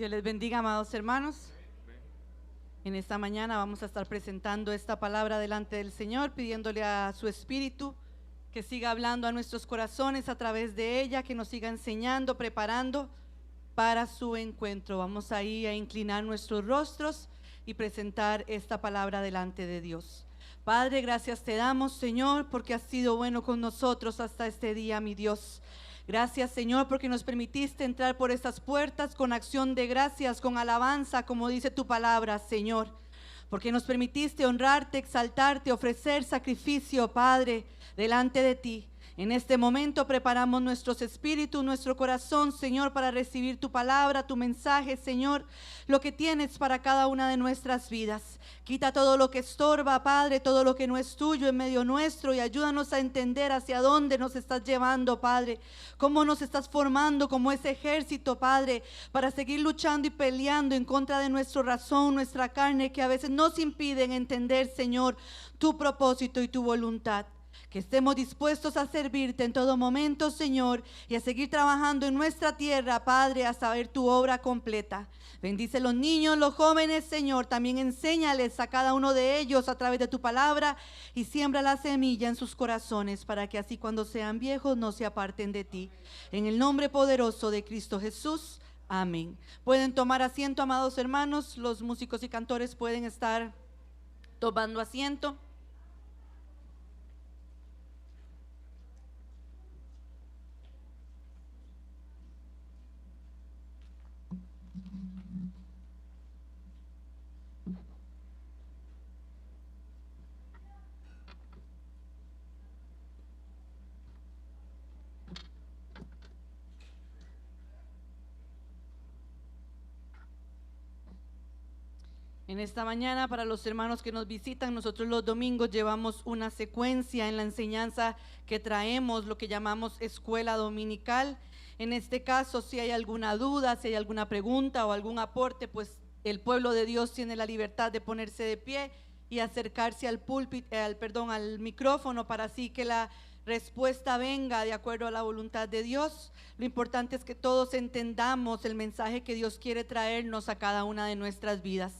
Dios les bendiga, amados hermanos. En esta mañana vamos a estar presentando esta palabra delante del Señor, pidiéndole a su Espíritu que siga hablando a nuestros corazones a través de ella, que nos siga enseñando, preparando para su encuentro. Vamos ahí a inclinar nuestros rostros y presentar esta palabra delante de Dios. Padre, gracias te damos, Señor, porque has sido bueno con nosotros hasta este día, mi Dios. Gracias, Señor, porque nos permitiste entrar por estas puertas con acción de gracias, con alabanza, como dice tu palabra, Señor. Porque nos permitiste honrarte, exaltarte, ofrecer sacrificio, Padre, delante de ti. En este momento preparamos nuestros espíritus, nuestro corazón, Señor, para recibir tu palabra, tu mensaje, Señor, lo que tienes para cada una de nuestras vidas. Quita todo lo que estorba, Padre, todo lo que no es tuyo en medio nuestro, y ayúdanos a entender hacia dónde nos estás llevando, Padre, cómo nos estás formando como ese ejército, Padre, para seguir luchando y peleando en contra de nuestra razón, nuestra carne, que a veces nos impiden entender, Señor, tu propósito y tu voluntad. Que estemos dispuestos a servirte en todo momento, Señor, y a seguir trabajando en nuestra tierra, Padre, hasta ver tu obra completa. Bendice los niños, los jóvenes, Señor. También enséñales a cada uno de ellos a través de tu palabra y siembra la semilla en sus corazones para que así cuando sean viejos no se aparten de ti. En el nombre poderoso de Cristo Jesús. Amén. Pueden tomar asiento, amados hermanos. Los músicos y cantores pueden estar tomando asiento. En esta mañana, para los hermanos que nos visitan, nosotros los domingos llevamos una secuencia en la enseñanza que traemos, lo que llamamos escuela dominical. En este caso, si hay alguna duda, si hay alguna pregunta o algún aporte, pues el pueblo de Dios tiene la libertad de ponerse de pie y acercarse al púlpito, al micrófono, para así que la respuesta venga de acuerdo a la voluntad de Dios. Lo importante es que todos entendamos el mensaje que Dios quiere traernos a cada una de nuestras vidas.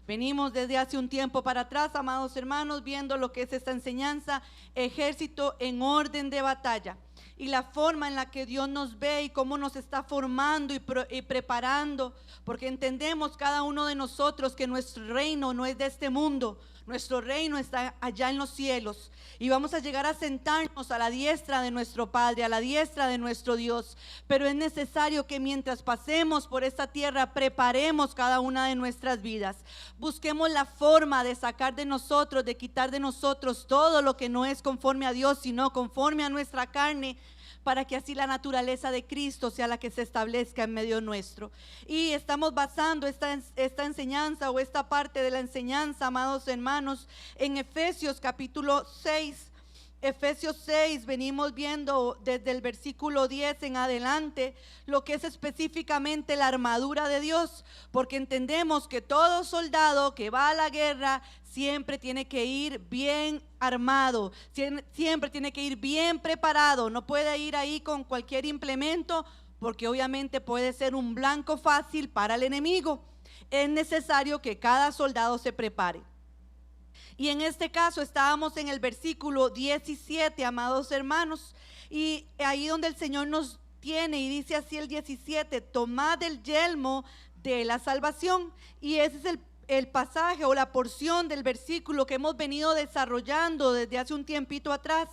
Venimos desde hace un tiempo para atrás, amados hermanos, viendo lo que es esta enseñanza, ejército en orden de batalla, y la forma en la que Dios nos ve y cómo nos está formando y preparando, porque entendemos cada uno de nosotros que nuestro reino no es de este mundo. Nuestro reino está allá en los cielos y vamos a llegar a sentarnos a la diestra de nuestro Padre, a la diestra de nuestro Dios. Pero es necesario que mientras pasemos por esta tierra preparemos cada una de nuestras vidas. Busquemos la forma de sacar de nosotros, de quitar de nosotros todo lo que no es conforme a Dios, sino conforme a nuestra carne, para que así la naturaleza de Cristo sea la que se establezca en medio nuestro. Y estamos basando esta enseñanza o esta parte de la enseñanza, amados hermanos, en Efesios capítulo 6. Efesios 6, venimos viendo desde el versículo 10 en adelante lo que es específicamente la armadura de Dios, porque entendemos que todo soldado que va a la guerra siempre tiene que ir bien armado, siempre tiene que ir bien preparado, no puede ir ahí con cualquier implemento, porque obviamente puede ser un blanco fácil para el enemigo. Es necesario que cada soldado se prepare. Y en este caso estábamos en el versículo 17, amados hermanos, y ahí donde el Señor nos tiene, y dice así el 17: tomad el yelmo de la salvación. Y ese es el pasaje o la porción del versículo que hemos venido desarrollando desde hace un tiempito atrás,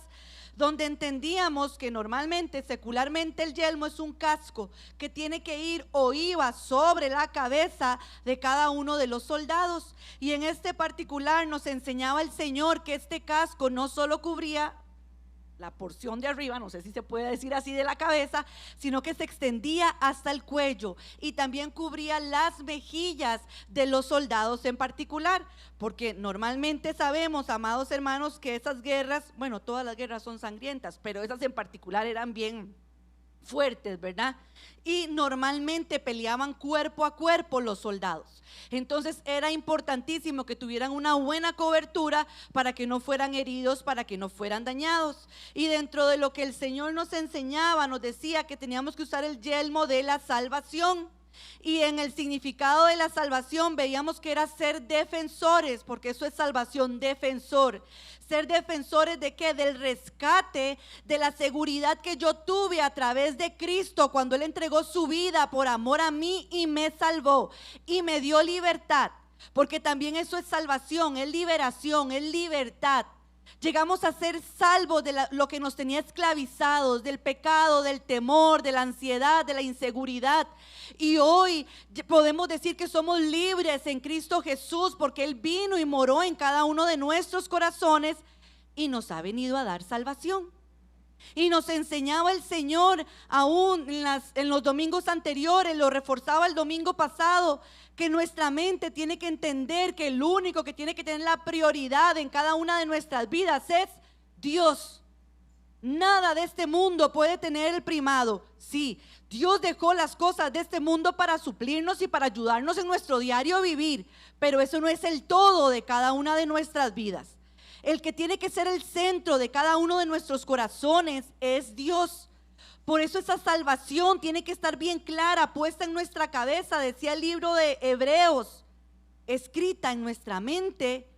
donde entendíamos que normalmente, secularmente, el yelmo es un casco que tiene que ir o iba sobre la cabeza de cada uno de los soldados. Y en este particular nos enseñaba el Señor que este casco no solo cubría la porción de arriba, no sé si se puede decir así, de la cabeza, sino que se extendía hasta el cuello y también cubría las mejillas de los soldados en particular, porque normalmente sabemos, amados hermanos, que esas guerras, bueno, todas las guerras son sangrientas, pero esas en particular eran bien fuertes, ¿verdad? Y normalmente peleaban cuerpo a cuerpo los soldados. Entonces era importantísimo que tuvieran una buena cobertura para que no fueran heridos, para que no fueran dañados. Y dentro de lo que el Señor nos enseñaba, nos decía que teníamos que usar el yelmo de la salvación. Y en el significado de la salvación veíamos que era ser defensores, porque eso es salvación, defensor. Ser defensores ¿de qué? Del rescate, de la seguridad que yo tuve a través de Cristo cuando Él entregó su vida por amor a mí y me salvó y me dio libertad. Porque también eso es salvación, es liberación, es libertad. Llegamos a ser salvos de lo que nos tenía esclavizados, del pecado, del temor, de la ansiedad, de la inseguridad. Y hoy podemos decir que somos libres en Cristo Jesús, porque Él vino y moró en cada uno de nuestros corazones y nos ha venido a dar salvación. Y nos enseñaba el Señor aún en los domingos anteriores, lo reforzaba el domingo pasado, que nuestra mente tiene que entender que el único que tiene que tener la prioridad en cada una de nuestras vidas es Dios. Nada de este mundo puede tener el primado. Sí, Dios dejó las cosas de este mundo para suplirnos y para ayudarnos en nuestro diario vivir, pero eso no es el todo de cada una de nuestras vidas. El que tiene que ser el centro de cada uno de nuestros corazones es Dios. Por eso esa salvación tiene que estar bien clara, puesta en nuestra cabeza, decía el libro de Hebreos, escrita en nuestra mente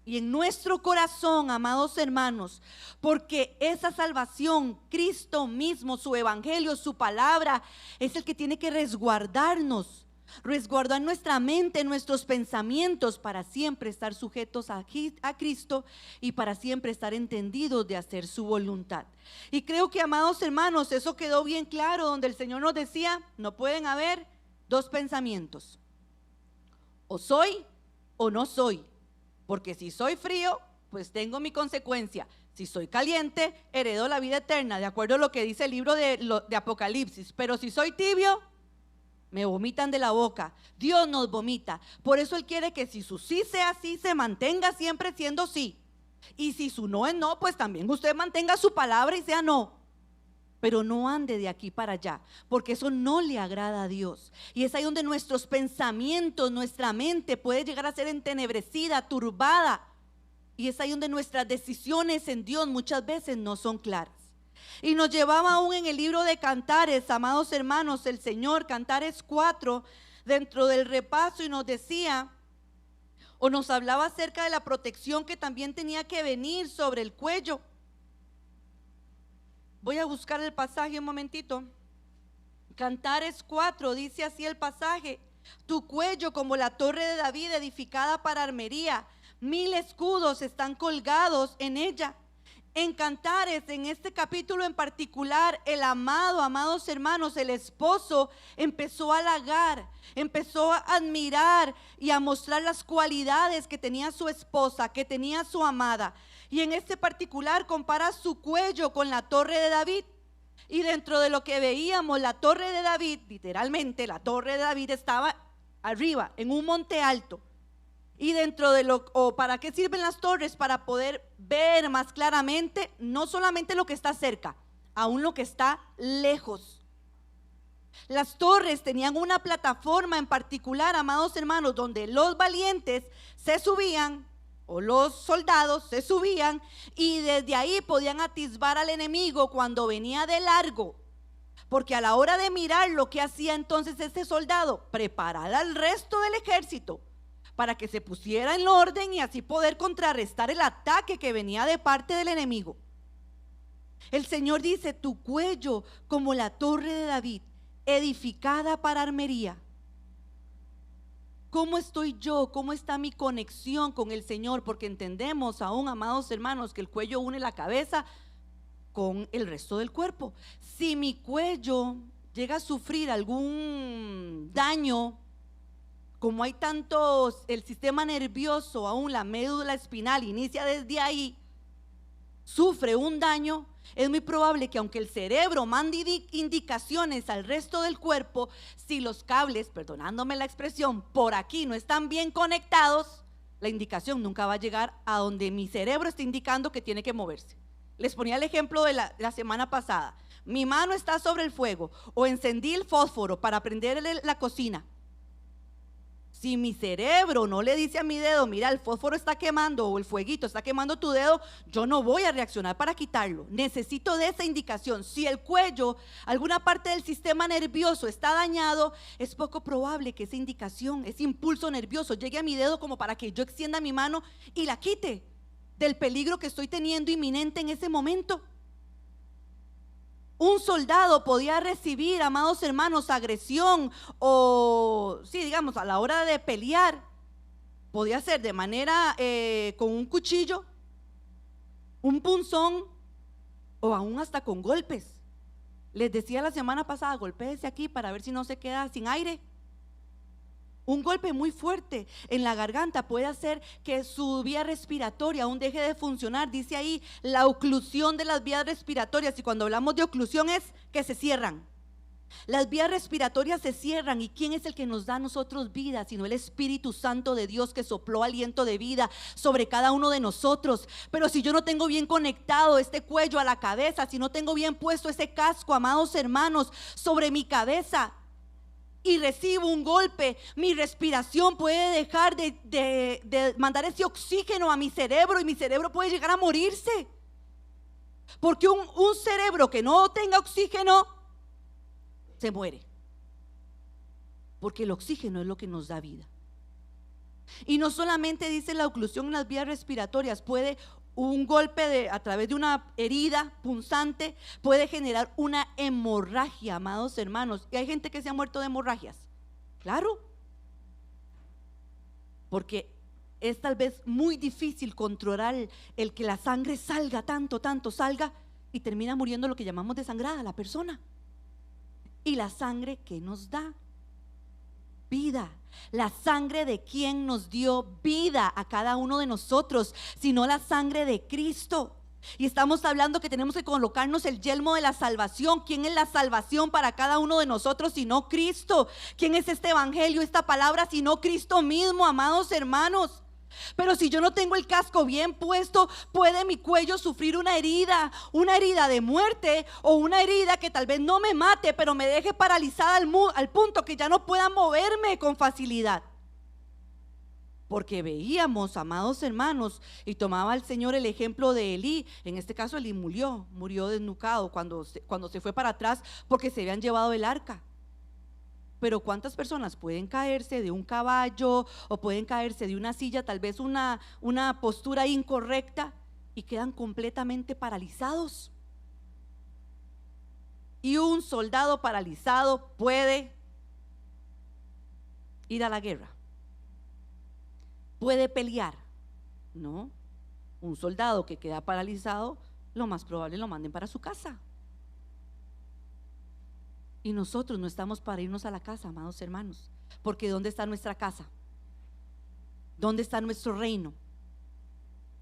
y en nuestro corazón, amados hermanos, porque esa salvación, Cristo mismo, su evangelio, su palabra, es el que tiene que resguardarnos. Resguardar nuestra mente, nuestros pensamientos, para siempre estar sujetos a Cristo y para siempre estar entendidos de hacer su voluntad. Y creo que, amados hermanos, eso quedó bien claro, donde el Señor nos decía, no pueden haber dos pensamientos: o soy o no soy, porque si soy frío, pues tengo mi consecuencia. Si soy caliente, heredo la vida eterna, de acuerdo a lo que dice el libro de Apocalipsis. Pero si soy tibio, me vomitan de la boca. Dios nos vomita. Por eso Él quiere que si su sí sea sí, se mantenga siempre siendo sí. Y si su no es no, pues también usted mantenga su palabra y sea no. Pero no ande de aquí para allá, porque eso no le agrada a Dios. Y es ahí donde nuestros pensamientos, nuestra mente puede llegar a ser entenebrecida, turbada. Y es ahí donde nuestras decisiones en Dios muchas veces no son claras. Y nos llevaba aún en el libro de Cantares, amados hermanos, el Señor, Cantares 4, dentro del repaso, y nos decía, o nos hablaba acerca de la protección que también tenía que venir sobre el cuello. Voy a buscar el pasaje un momentito. Cantares 4, dice así el pasaje: tu cuello como la torre de David edificada para armería, 1000 escudos están colgados en ella. En Cantares, en este capítulo en particular, el amado, amados hermanos, el esposo empezó a halagar, empezó a admirar y a mostrar las cualidades que tenía su esposa, que tenía su amada. Y en este particular compara su cuello con la torre de David. Y dentro de lo que veíamos, la torre de David, literalmente la torre de David estaba arriba, en un monte alto. Y dentro de ¿para qué sirven las torres? Para poder ver más claramente, no solamente lo que está cerca, aún lo que está lejos. Las torres tenían una plataforma en particular, amados hermanos, donde los valientes se subían, o los soldados se subían, y desde ahí podían atisbar al enemigo cuando venía de largo. Porque a la hora de mirar, lo que hacía entonces este soldado, preparar al resto del ejército para que se pusiera en orden y así poder contrarrestar el ataque que venía de parte del enemigo. El Señor dice: tu cuello como la torre de David, edificada para armería. ¿Cómo estoy yo? ¿Cómo está mi conexión con el Señor? Porque entendemos aún, amados hermanos, que el cuello une la cabeza con el resto del cuerpo. Si mi cuello llega a sufrir algún daño, como hay tantos, el sistema nervioso, aún la médula espinal inicia desde ahí, sufre un daño, es muy probable que aunque el cerebro mande indicaciones al resto del cuerpo, si los cables, perdonándome la expresión, por aquí no están bien conectados, la indicación nunca va a llegar a donde mi cerebro está indicando que tiene que moverse. Les ponía el ejemplo de la semana pasada. Mi mano está sobre el fuego, o encendí el fósforo para prender la cocina. Si mi cerebro no le dice a mi dedo, mira, el fósforo está quemando o el fueguito está quemando tu dedo, yo no voy a reaccionar para quitarlo. Necesito de esa indicación. Si el cuello, alguna parte del sistema nervioso está dañado, es poco probable que esa indicación, ese impulso nervioso llegue a mi dedo como para que yo extienda mi mano y la quite del peligro que estoy teniendo inminente en ese momento. Un soldado podía recibir, amados hermanos, agresión o, sí, digamos, a la hora de pelear, podía ser de manera con un cuchillo, un punzón o aún hasta con golpes. Les decía la semana pasada, golpéese aquí para ver si no se queda sin aire. Un golpe muy fuerte en la garganta puede hacer que su vía respiratoria aún deje de funcionar. Dice ahí la oclusión de las vías respiratorias, y cuando hablamos de oclusión es que se cierran. Las vías respiratorias se cierran. ¿Y quién es el que nos da a nosotros vida? Sino el Espíritu Santo de Dios, que sopló aliento de vida sobre cada uno de nosotros. Pero si yo no tengo bien conectado este cuello a la cabeza, si no tengo bien puesto ese casco, amados hermanos, sobre mi cabeza, y recibo un golpe, mi respiración puede dejar de mandar ese oxígeno a mi cerebro, y mi cerebro puede llegar a morirse. Porque un cerebro que no tenga oxígeno se muere, porque el oxígeno es lo que nos da vida. Y no solamente dice la oclusión en las vías respiratorias, puede un golpe a través de una herida punzante puede generar una hemorragia, amados hermanos. Y hay gente que se ha muerto de hemorragias, claro, porque es tal vez muy difícil controlar el que la sangre salga tanto salga, y termina muriendo lo que llamamos desangrada la persona. Y la sangre que nos da vida, la sangre de quien nos dio vida a cada uno de nosotros, sino la sangre de Cristo. Y estamos hablando que tenemos que colocarnos el yelmo de la salvación. ¿Quién es la salvación para cada uno de nosotros sino Cristo? ¿Quién es este evangelio, esta palabra, sino Cristo mismo, amados hermanos? Pero si yo no tengo el casco bien puesto, puede mi cuello sufrir una herida de muerte, o una herida que tal vez no me mate, pero me deje paralizada al punto que ya no pueda moverme con facilidad. Porque veíamos, amados hermanos, y tomaba el Señor el ejemplo de Elí. En este caso Elí murió desnucado cuando se fue para atrás, porque se habían llevado el arca. Pero ¿cuántas personas pueden caerse de un caballo o pueden caerse de una silla, tal vez una postura incorrecta, y quedan completamente paralizados? Y un soldado paralizado puede ir a la guerra, puede pelear, ¿no? Un soldado que queda paralizado, lo más probable lo manden para su casa. Y nosotros no estamos para irnos a la casa, amados hermanos, porque ¿dónde está nuestra casa? ¿Dónde está nuestro reino?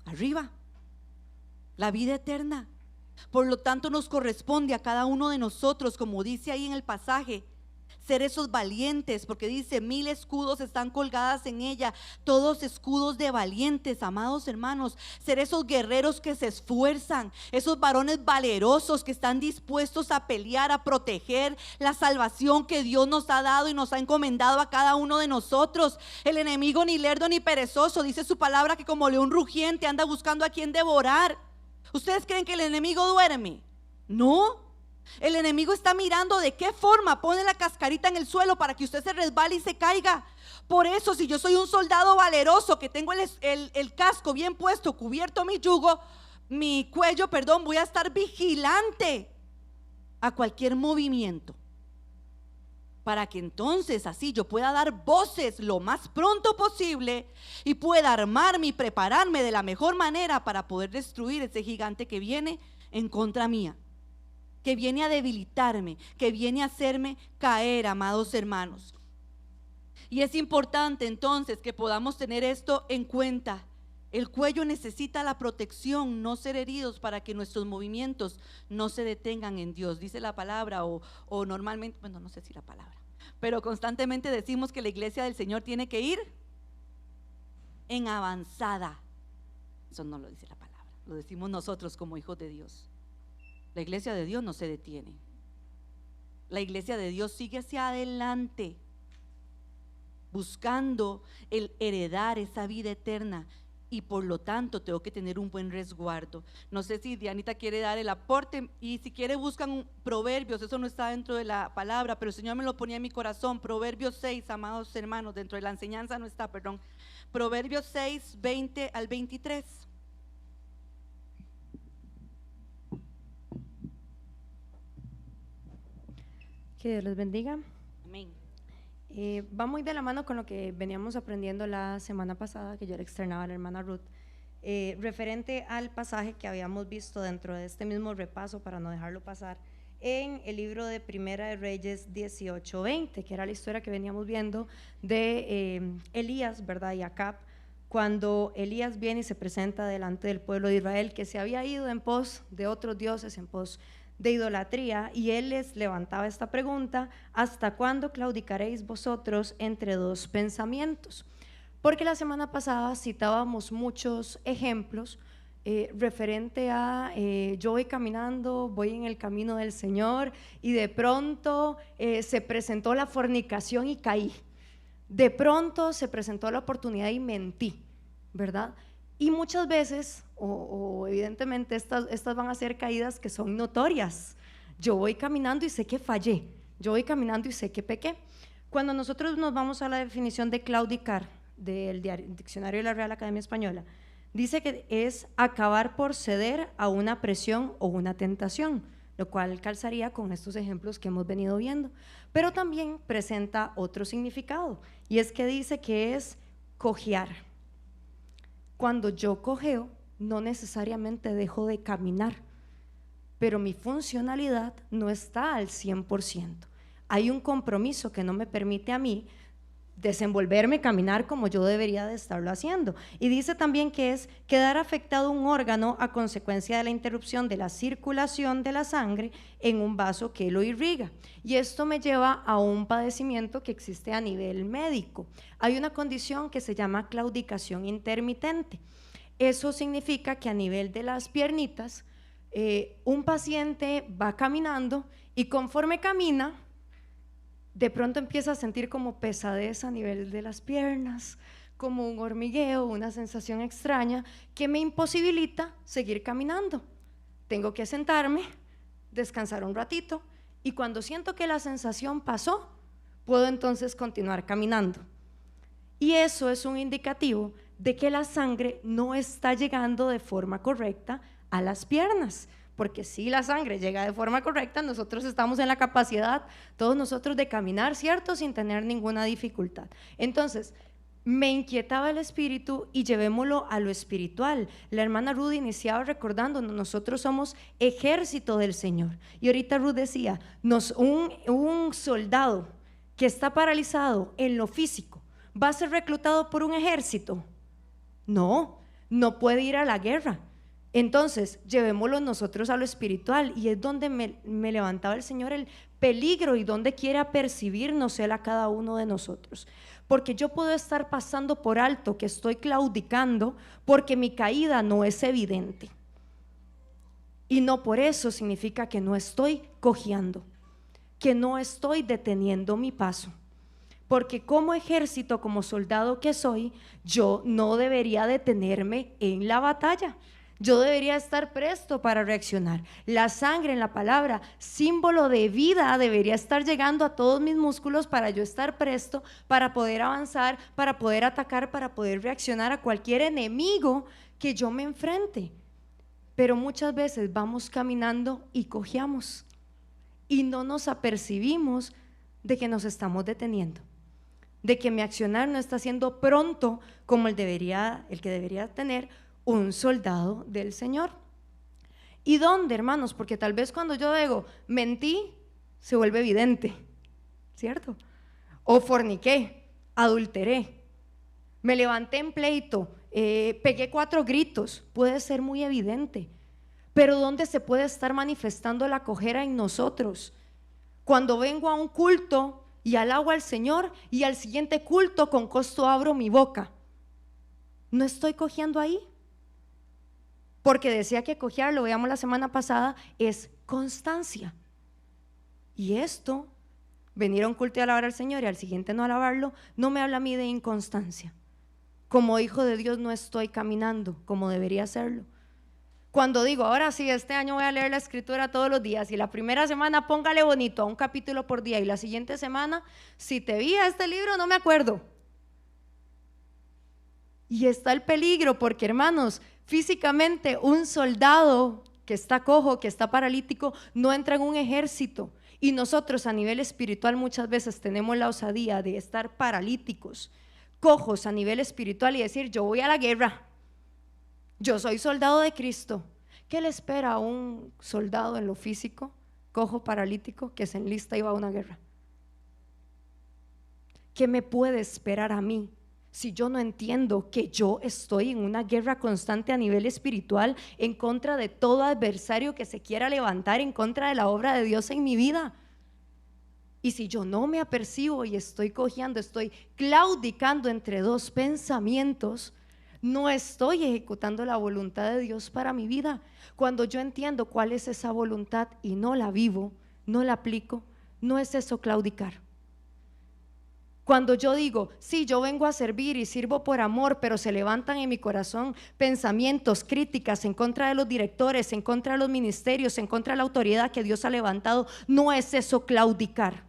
Arriba, la vida eterna. Por lo tanto, nos corresponde a cada uno de nosotros, como dice ahí en el pasaje, ser esos valientes, porque dice 1000 escudos están colgadas en ella, todos escudos de valientes, amados hermanos. Ser esos guerreros que se esfuerzan, esos varones valerosos que están dispuestos a pelear, a proteger la salvación que Dios nos ha dado y nos ha encomendado a cada uno de nosotros. El enemigo ni lerdo ni perezoso, dice su palabra, que como león rugiente anda buscando a quien devorar. ¿Ustedes creen que el enemigo duerme? No. El enemigo está mirando de qué forma pone la cascarita en el suelo para que usted se resbale y se caiga. Por eso, si yo soy un soldado valeroso que tengo el casco bien puesto, cubierto mi cuello, voy a estar vigilante a cualquier movimiento, para que entonces así yo pueda dar voces lo más pronto posible y pueda armarme y prepararme de la mejor manera para poder destruir ese gigante que viene en contra mía, que viene a debilitarme, que viene a hacerme caer, amados hermanos. Y es importante entonces que podamos tener esto en cuenta. El cuello necesita la protección, no ser heridos, para que nuestros movimientos no se detengan en Dios. Dice la palabra, o normalmente, bueno, no sé si la palabra, pero constantemente decimos que la iglesia del Señor tiene que ir en avanzada. Eso no lo dice la palabra, lo decimos nosotros como hijos de Dios. La iglesia de Dios no se detiene. La iglesia de Dios sigue hacia adelante, buscando el heredar esa vida eterna, y por lo tanto tengo que tener un buen resguardo. No sé si Dianita quiere dar el aporte, y si quiere buscan Proverbios, eso no está dentro de la palabra, pero el Señor me lo ponía en mi corazón. Proverbios 6, amados hermanos, dentro de la enseñanza no está, perdón. Proverbios 6, 20 al 23. Que Dios les bendiga. Amén. Va muy de la mano con lo que veníamos aprendiendo la semana pasada, que yo le externaba a la hermana Ruth, referente al pasaje que habíamos visto dentro de este mismo repaso, para no dejarlo pasar, en el libro de Primera de Reyes 18:20, que era la historia que veníamos viendo de Elías, ¿verdad? Y Acab, cuando Elías viene y se presenta delante del pueblo de Israel, que se había ido en pos de otros dioses, en pos de idolatría, y él les levantaba esta pregunta: ¿hasta cuándo claudicaréis vosotros entre dos pensamientos? Porque la semana pasada citábamos muchos ejemplos referente a yo voy caminando, voy en el camino del Señor, y de pronto se presentó la fornicación y caí, de pronto se presentó la oportunidad y mentí, ¿verdad? Y muchas veces, o evidentemente estas van a ser caídas que son notorias. Yo voy caminando y sé que fallé, yo voy caminando y sé que pequé. Cuando nosotros nos vamos a la definición de claudicar del diccionario de la Real Academia Española, dice que es acabar por ceder a una presión o una tentación, lo cual calzaría con estos ejemplos que hemos venido viendo. Pero también presenta otro significado, y es que dice que es cojear. Cuando yo cojeo, no necesariamente dejo de caminar, pero mi funcionalidad no está al 100%. Hay un compromiso que no me permite a mí desenvolverme, caminar como yo debería de estarlo haciendo. Y dice también que es quedar afectado un órgano a consecuencia de la interrupción de la circulación de la sangre en un vaso que lo irriga. Y esto me lleva a un padecimiento que existe a nivel médico. Hay una condición que se llama claudicación intermitente. Eso significa que a nivel de las piernitas, un paciente va caminando, y conforme camina, de pronto empieza a sentir como pesadez a nivel de las piernas, como un hormigueo, una sensación extraña que me imposibilita seguir caminando. Tengo que sentarme, descansar un ratito, y cuando siento que la sensación pasó, puedo entonces continuar caminando. Y eso es un indicativo de que la sangre no está llegando de forma correcta a las piernas. Porque si la sangre llega de forma correcta, nosotros estamos en la capacidad, todos nosotros, de caminar, ¿cierto?, sin tener ninguna dificultad. Entonces, me inquietaba el espíritu, y llevémoslo a lo espiritual. La hermana Ruth iniciaba recordándonos: nosotros somos ejército del Señor. Y ahorita Ruth decía, un soldado que está paralizado en lo físico, ¿va a ser reclutado por un ejército? No, no puede ir a la guerra. Entonces, llevémoslo nosotros a lo espiritual, y es donde me levantaba el Señor el peligro, y donde quiere apercibirnos Él a cada uno de nosotros. Porque yo puedo estar pasando por alto que estoy claudicando porque mi caída no es evidente, y no por eso significa que no estoy cojeando, que no estoy deteniendo mi paso. Porque como ejército, como soldado que soy, yo no debería detenerme en la batalla. Yo debería estar presto para reaccionar. La sangre en la palabra, símbolo de vida, debería estar llegando a todos mis músculos para yo estar presto, para poder avanzar, para poder atacar, para poder reaccionar a cualquier enemigo que yo me enfrente. Pero muchas veces vamos caminando y cojeamos, y no nos apercibimos de que nos estamos deteniendo, de que mi accionar no está siendo pronto como el que debería tener un soldado del Señor. ¿Y dónde, hermanos? Porque tal vez cuando yo digo mentí, se vuelve evidente, ¿cierto? O forniqué, adulteré, me levanté en pleito, pegué 4 gritos, puede ser muy evidente. Pero ¿dónde se puede estar manifestando la cojera en nosotros? Cuando vengo a un culto y alabo al Señor, y al siguiente culto con costo abro mi boca, ¿no estoy cojeando ahí? Porque decía que cojear, lo veíamos la semana pasada, es constancia. Y esto venir a un culto y alabar al Señor y al siguiente no alabarlo, no me habla a mí de inconstancia. Como hijo de Dios no estoy caminando como debería hacerlo. Cuando digo, ahora sí, este año voy a leer la escritura todos los días y la primera semana póngale bonito a un capítulo por día y la siguiente semana, si te vi a este libro no me acuerdo. Y está el peligro porque, hermanos, físicamente un soldado que está cojo, que está paralítico, no entra en un ejército. Y nosotros a nivel espiritual muchas veces tenemos la osadía de estar paralíticos, cojos a nivel espiritual y decir, yo voy a la guerra. Yo soy soldado de Cristo. ¿Qué le espera a un soldado en lo físico, cojo, paralítico, que se enlista y va a una guerra? ¿Qué me puede esperar a mí si yo no entiendo que yo estoy en una guerra constante a nivel espiritual en contra de todo adversario que se quiera levantar en contra de la obra de Dios en mi vida? Y si yo no me apercibo y estoy cojeando, estoy claudicando entre dos pensamientos, no estoy ejecutando la voluntad de Dios para mi vida. Cuando yo entiendo cuál es esa voluntad y no la vivo, no la aplico, no es eso claudicar. Cuando yo digo, sí, yo vengo a servir y sirvo por amor, pero se levantan en mi corazón pensamientos, críticas en contra de los directores, en contra de los ministerios, en contra de la autoridad que Dios ha levantado, no es eso claudicar.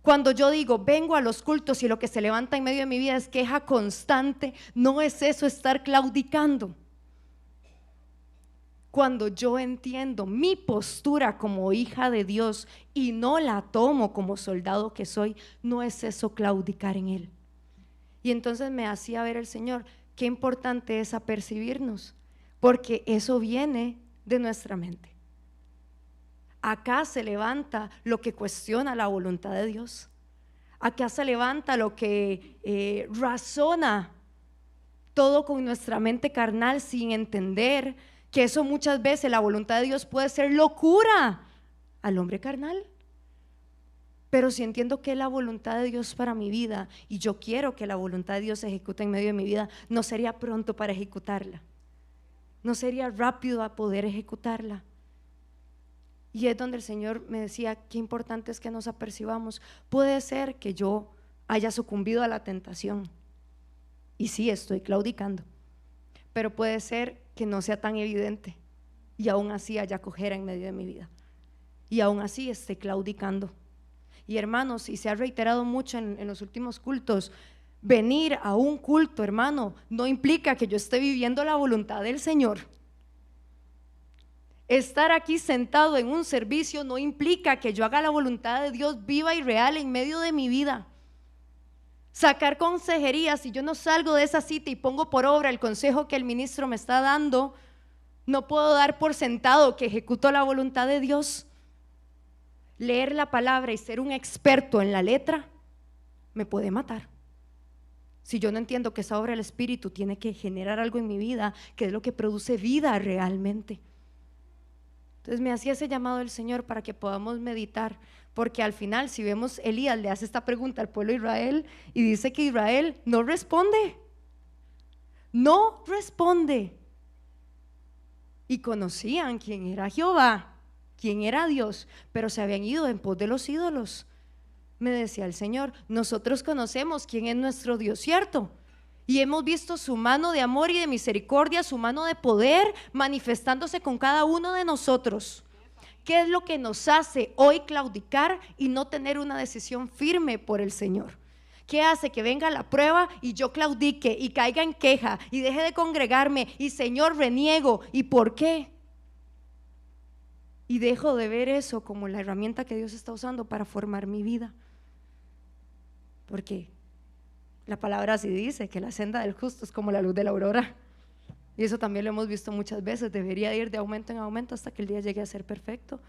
Cuando yo digo, vengo a los cultos y lo que se levanta en medio de mi vida es queja constante, no es eso estar claudicando. Cuando yo entiendo mi postura como hija de Dios y no la tomo como soldado que soy, no es eso claudicar en Él. Y entonces me hacía ver el Señor, qué importante es apercibirnos, porque eso viene de nuestra mente. Acá se levanta lo que cuestiona la voluntad de Dios. Acá se levanta lo que razona todo con nuestra mente carnal sin entender que eso muchas veces la voluntad de Dios puede ser locura al hombre carnal. Pero si entiendo que es la voluntad de Dios para mi vida y yo quiero que la voluntad de Dios se ejecute en medio de mi vida, no sería pronto para ejecutarla, no sería rápido a poder ejecutarla. Y es donde el Señor me decía, qué importante es que nos apercibamos. Puede ser que yo haya sucumbido a la tentación y sí, estoy claudicando, pero puede ser que no sea tan evidente y aún así haya cojera en medio de mi vida y aún así esté claudicando. Y hermanos, y se ha reiterado mucho en los últimos cultos, venir a un culto, hermano, no implica que yo esté viviendo la voluntad del Señor. Estar aquí sentado en un servicio no implica que yo haga la voluntad de Dios viva y real en medio de mi vida. Sacar consejería, si yo no salgo de esa cita y pongo por obra el consejo que el ministro me está dando, no puedo dar por sentado que ejecuto la voluntad de Dios. Leer la palabra y ser un experto en la letra me puede matar. Si yo no entiendo que esa obra del Espíritu tiene que generar algo en mi vida, que es lo que produce vida realmente. Entonces me hacía ese llamado del Señor para que podamos meditar, porque al final, si vemos, Elías le hace esta pregunta al pueblo de Israel y dice que Israel no responde. Y conocían quién era Jehová, quién era Dios, pero se habían ido en pos de los ídolos. Me decía el Señor, nosotros conocemos quién es nuestro Dios, ¿cierto? Y hemos visto su mano de amor y de misericordia, su mano de poder manifestándose con cada uno de nosotros. ¿Qué es lo que nos hace hoy claudicar y no tener una decisión firme por el Señor? ¿Qué hace que venga la prueba y yo claudique y caiga en queja y deje de congregarme y Señor reniego? ¿Y por qué? Y dejo de ver eso como la herramienta que Dios está usando para formar mi vida. Porque la palabra así dice, que la senda del justo es como la luz de la aurora. Y eso también lo hemos visto muchas veces, debería ir de aumento en aumento hasta que el día llegue a ser perfecto.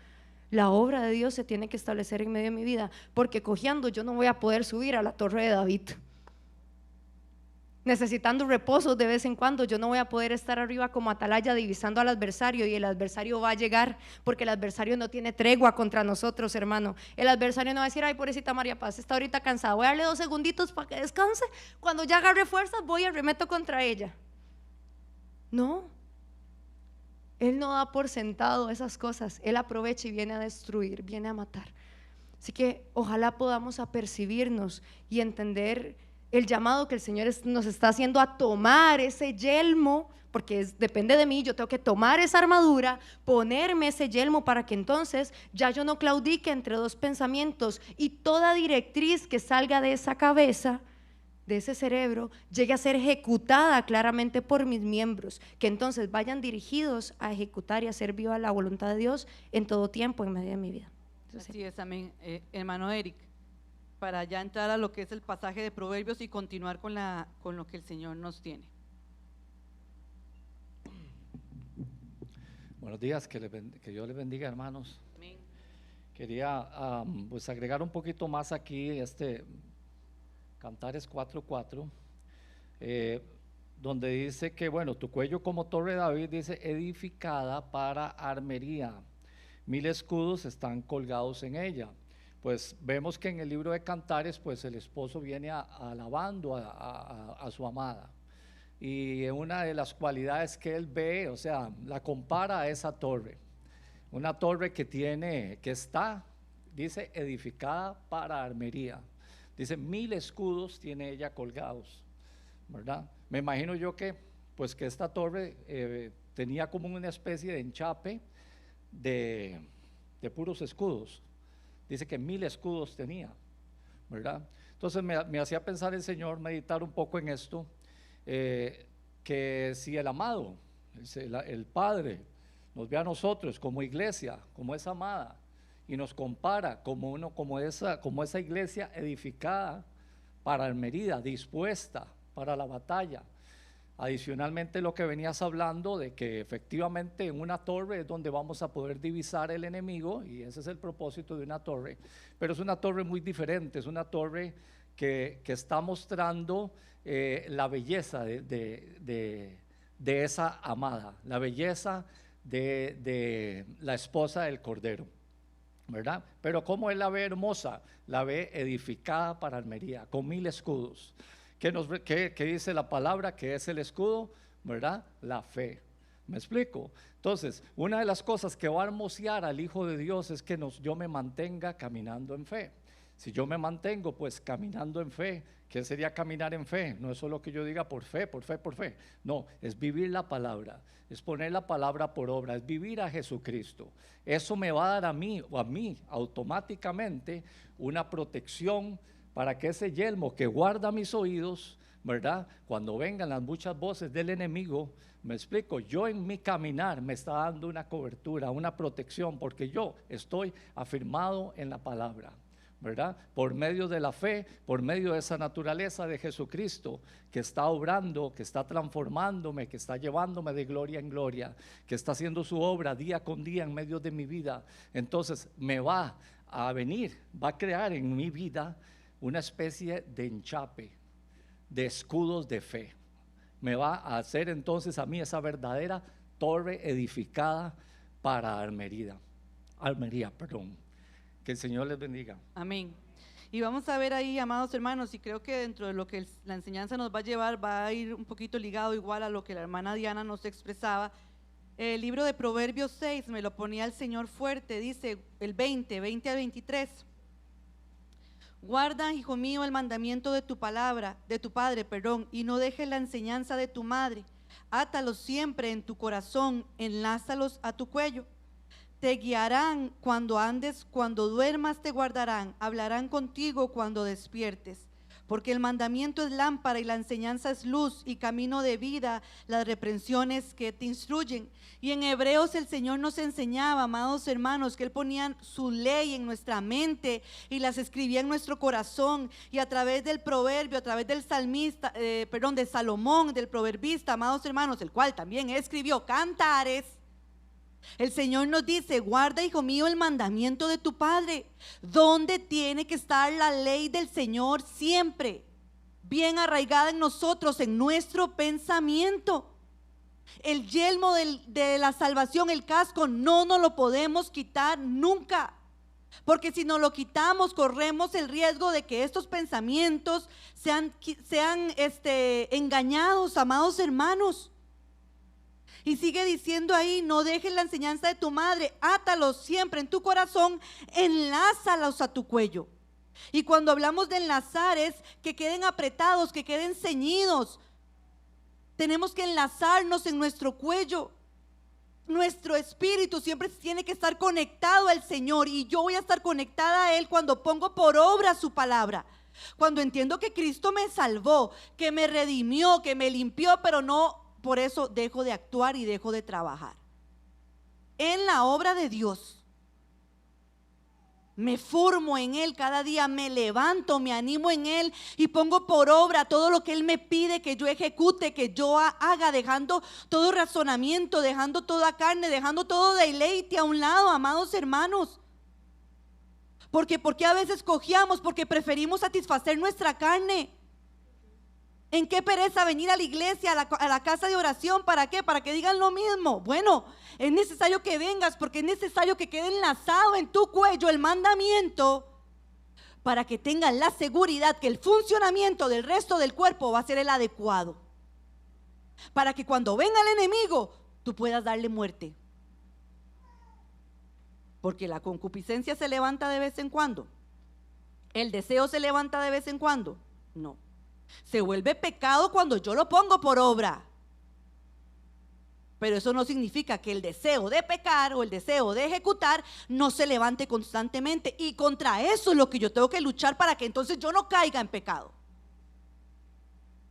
La obra de Dios se tiene que establecer en medio de mi vida, porque cojeando yo no voy a poder subir a la torre de David. Necesitando reposo de vez en cuando, yo no voy a poder estar arriba como atalaya divisando al adversario, y el adversario va a llegar, porque el adversario no tiene tregua contra nosotros, hermano. El adversario no va a decir, ay, pobrecita María Paz, está ahorita cansada, voy a darle 2 segunditos para que descanse, cuando ya agarre fuerzas voy y arremeto contra ella. No, Él no da por sentado esas cosas, Él aprovecha y viene a destruir, viene a matar. Así que ojalá podamos apercibirnos y entender el llamado que el Señor nos está haciendo a tomar ese yelmo, porque depende de mí. Yo tengo que tomar esa armadura, ponerme ese yelmo para que entonces ya yo no claudique entre dos pensamientos y toda directriz que salga de esa cabeza, de ese cerebro, llegue a ser ejecutada claramente por mis miembros, que entonces vayan dirigidos a ejecutar y a hacer viva la voluntad de Dios en todo tiempo, en medio de mi vida. Entonces, Así es, amén. Hermano Eric, para ya entrar a lo que es el pasaje de Proverbios y continuar con lo que el Señor nos tiene. Buenos días, que Dios les bendiga, hermanos. Amén. Quería pues agregar un poquito más aquí, Cantares 4:4, donde dice que, bueno, tu cuello como torre de David, dice, edificada para armería, 1000 escudos están colgados en ella. Pues vemos que en el libro de Cantares, pues el esposo viene alabando a su amada. Y una de las cualidades que él ve, o sea, la compara a esa torre, una torre que está, dice, edificada para armería. Dice, 1000 escudos tiene ella colgados, ¿verdad? Me imagino yo que esta torre tenía como una especie de enchape de puros escudos. Dice que 1000 escudos tenía, ¿verdad? Entonces me hacía pensar el Señor, meditar un poco en esto. Que si el amado, el Padre, nos ve a nosotros como iglesia, como esa amada, y nos compara como esa iglesia edificada para armería, dispuesta para la batalla. Adicionalmente, lo que venías hablando de que efectivamente en una torre es donde vamos a poder divisar el enemigo, y ese es el propósito de una torre, pero es una torre muy diferente, es una torre que está mostrando la belleza de esa amada, la belleza de la esposa del Cordero, ¿verdad? Pero ¿cómo él la ve hermosa? La ve edificada para armería, con 1000 escudos. ¿Qué dice la palabra? ¿Qué es el escudo? ¿Verdad? La fe. ¿Me explico? Entonces, una de las cosas que va a hermosear al Hijo de Dios es que yo me mantenga caminando en fe. Si yo me mantengo pues caminando en fe, ¿qué sería caminar en fe? No es solo que yo diga por fe, por fe, por fe. No, es vivir la palabra, es poner la palabra por obra, es vivir a Jesucristo. Eso me va a dar a mí automáticamente una protección para que ese yelmo que guarda mis oídos, ¿verdad? Cuando vengan las muchas voces del enemigo, me explico, yo en mi caminar me está dando una cobertura, una protección, porque yo estoy afirmado en la palabra, ¿verdad? Por medio de la fe, por medio de esa naturaleza de Jesucristo que está obrando, que está transformándome, que está llevándome de gloria en gloria, que está haciendo su obra día con día en medio de mi vida. Entonces me va a crear en mi vida una especie de enchape, de escudos de fe. Me va a hacer entonces a mí esa verdadera torre edificada para armería. Que el Señor les bendiga. Amén. Y vamos a ver ahí, amados hermanos, y creo que dentro de lo que la enseñanza nos va a llevar, va a ir un poquito ligado igual a lo que la hermana Diana nos expresaba. El libro de Proverbios 6, me lo ponía el Señor fuerte, dice el 20 al 23. Guarda, hijo mío, el mandamiento de tu padre, y no dejes la enseñanza de tu madre. Átalos siempre en tu corazón, enlázalos a tu cuello. Te guiarán cuando andes, cuando duermas te guardarán, hablarán contigo cuando despiertes. Porque el mandamiento es lámpara y la enseñanza es luz y camino de vida, las reprensiones que te instruyen. Y en Hebreos el Señor nos enseñaba, amados hermanos, que Él ponía su ley en nuestra mente y las escribía en nuestro corazón. Y a través del proverbio, a través del de Salomón, del proverbista, amados hermanos, el cual también escribió Cantares, el Señor nos dice: guarda, hijo mío, el mandamiento de tu padre. ¿Dónde tiene que estar la ley del Señor? Siempre bien arraigada en nosotros, en nuestro pensamiento. El yelmo de la salvación, el casco, no nos lo podemos quitar nunca, porque si nos lo quitamos corremos el riesgo de que estos pensamientos sean engañados, amados hermanos. Y sigue diciendo ahí, no dejes la enseñanza de tu madre, átalos siempre en tu corazón, enlázalos a tu cuello. Y cuando hablamos de enlazar es que queden apretados, que queden ceñidos. Tenemos que enlazarnos en nuestro cuello. Nuestro espíritu siempre tiene que estar conectado al Señor, y yo voy a estar conectada a Él cuando pongo por obra su palabra. Cuando entiendo que Cristo me salvó, que me redimió, que me limpió, pero no por eso dejo de actuar y dejo de trabajar en la obra de Dios. Me formo en Él cada día, me levanto, me animo en Él y pongo por obra todo lo que Él me pide que yo ejecute, que yo haga, dejando todo razonamiento, dejando toda carne, dejando todo deleite a un lado, amados hermanos. ¿Por qué a veces cojeamos? Porque preferimos satisfacer nuestra carne. ¿En qué pereza venir a la iglesia, a la casa de oración? ¿Para qué? Para que digan lo mismo. Bueno, es necesario que vengas, porque es necesario que quede enlazado en tu cuello el mandamiento, para que tengas la seguridad que el funcionamiento del resto del cuerpo va a ser el adecuado. Para que cuando venga el enemigo, tú puedas darle muerte. Porque la concupiscencia se levanta de vez en cuando. ¿El deseo se levanta de vez en cuando? No. Se vuelve pecado cuando yo lo pongo por obra. Pero eso no significa que el deseo de pecar o el deseo de ejecutar no se levante constantemente. Y contra eso es lo que yo tengo que luchar, para que entonces yo no caiga en pecado.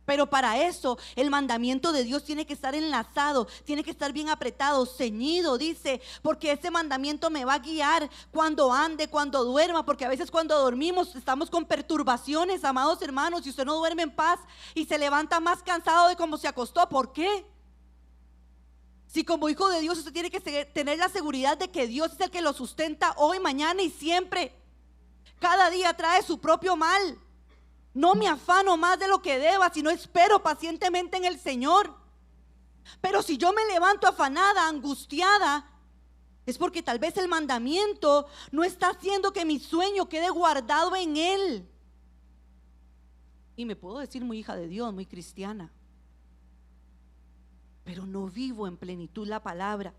Pero para eso el mandamiento de Dios tiene que estar enlazado, tiene que estar bien apretado, ceñido, dice, porque ese mandamiento me va a guiar cuando ande, cuando duerma, porque a veces cuando dormimos estamos con perturbaciones, amados hermanos, y usted no duerme en paz y se levanta más cansado de como se acostó. ¿Por qué? Si como hijo de Dios usted tiene que tener la seguridad de que Dios es el que lo sustenta hoy, mañana y siempre. Cada día trae su propio mal. No me afano más de lo que deba, sino espero pacientemente en el Señor. Pero si yo me levanto afanada, angustiada, es porque tal vez el mandamiento no está haciendo que mi sueño quede guardado en Él. Y me puedo decir muy hija de Dios, muy cristiana, pero no vivo en plenitud la palabra.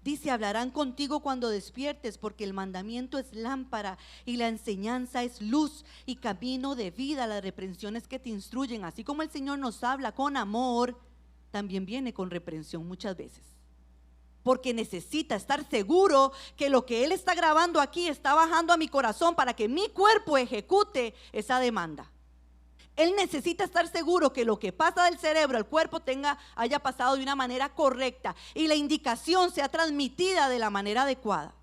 Dice, hablarán contigo cuando despiertes, porque el mandamiento es lámpara y la enseñanza es luz y camino de vida. Las reprensiones que te instruyen, así como el Señor nos habla con amor, también viene con reprensión muchas veces, porque necesita estar seguro que lo que Él está grabando aquí está bajando a mi corazón para que mi cuerpo ejecute esa demanda. Él necesita estar seguro que lo que pasa del cerebro al cuerpo haya pasado de una manera correcta y la indicación sea transmitida de la manera adecuada.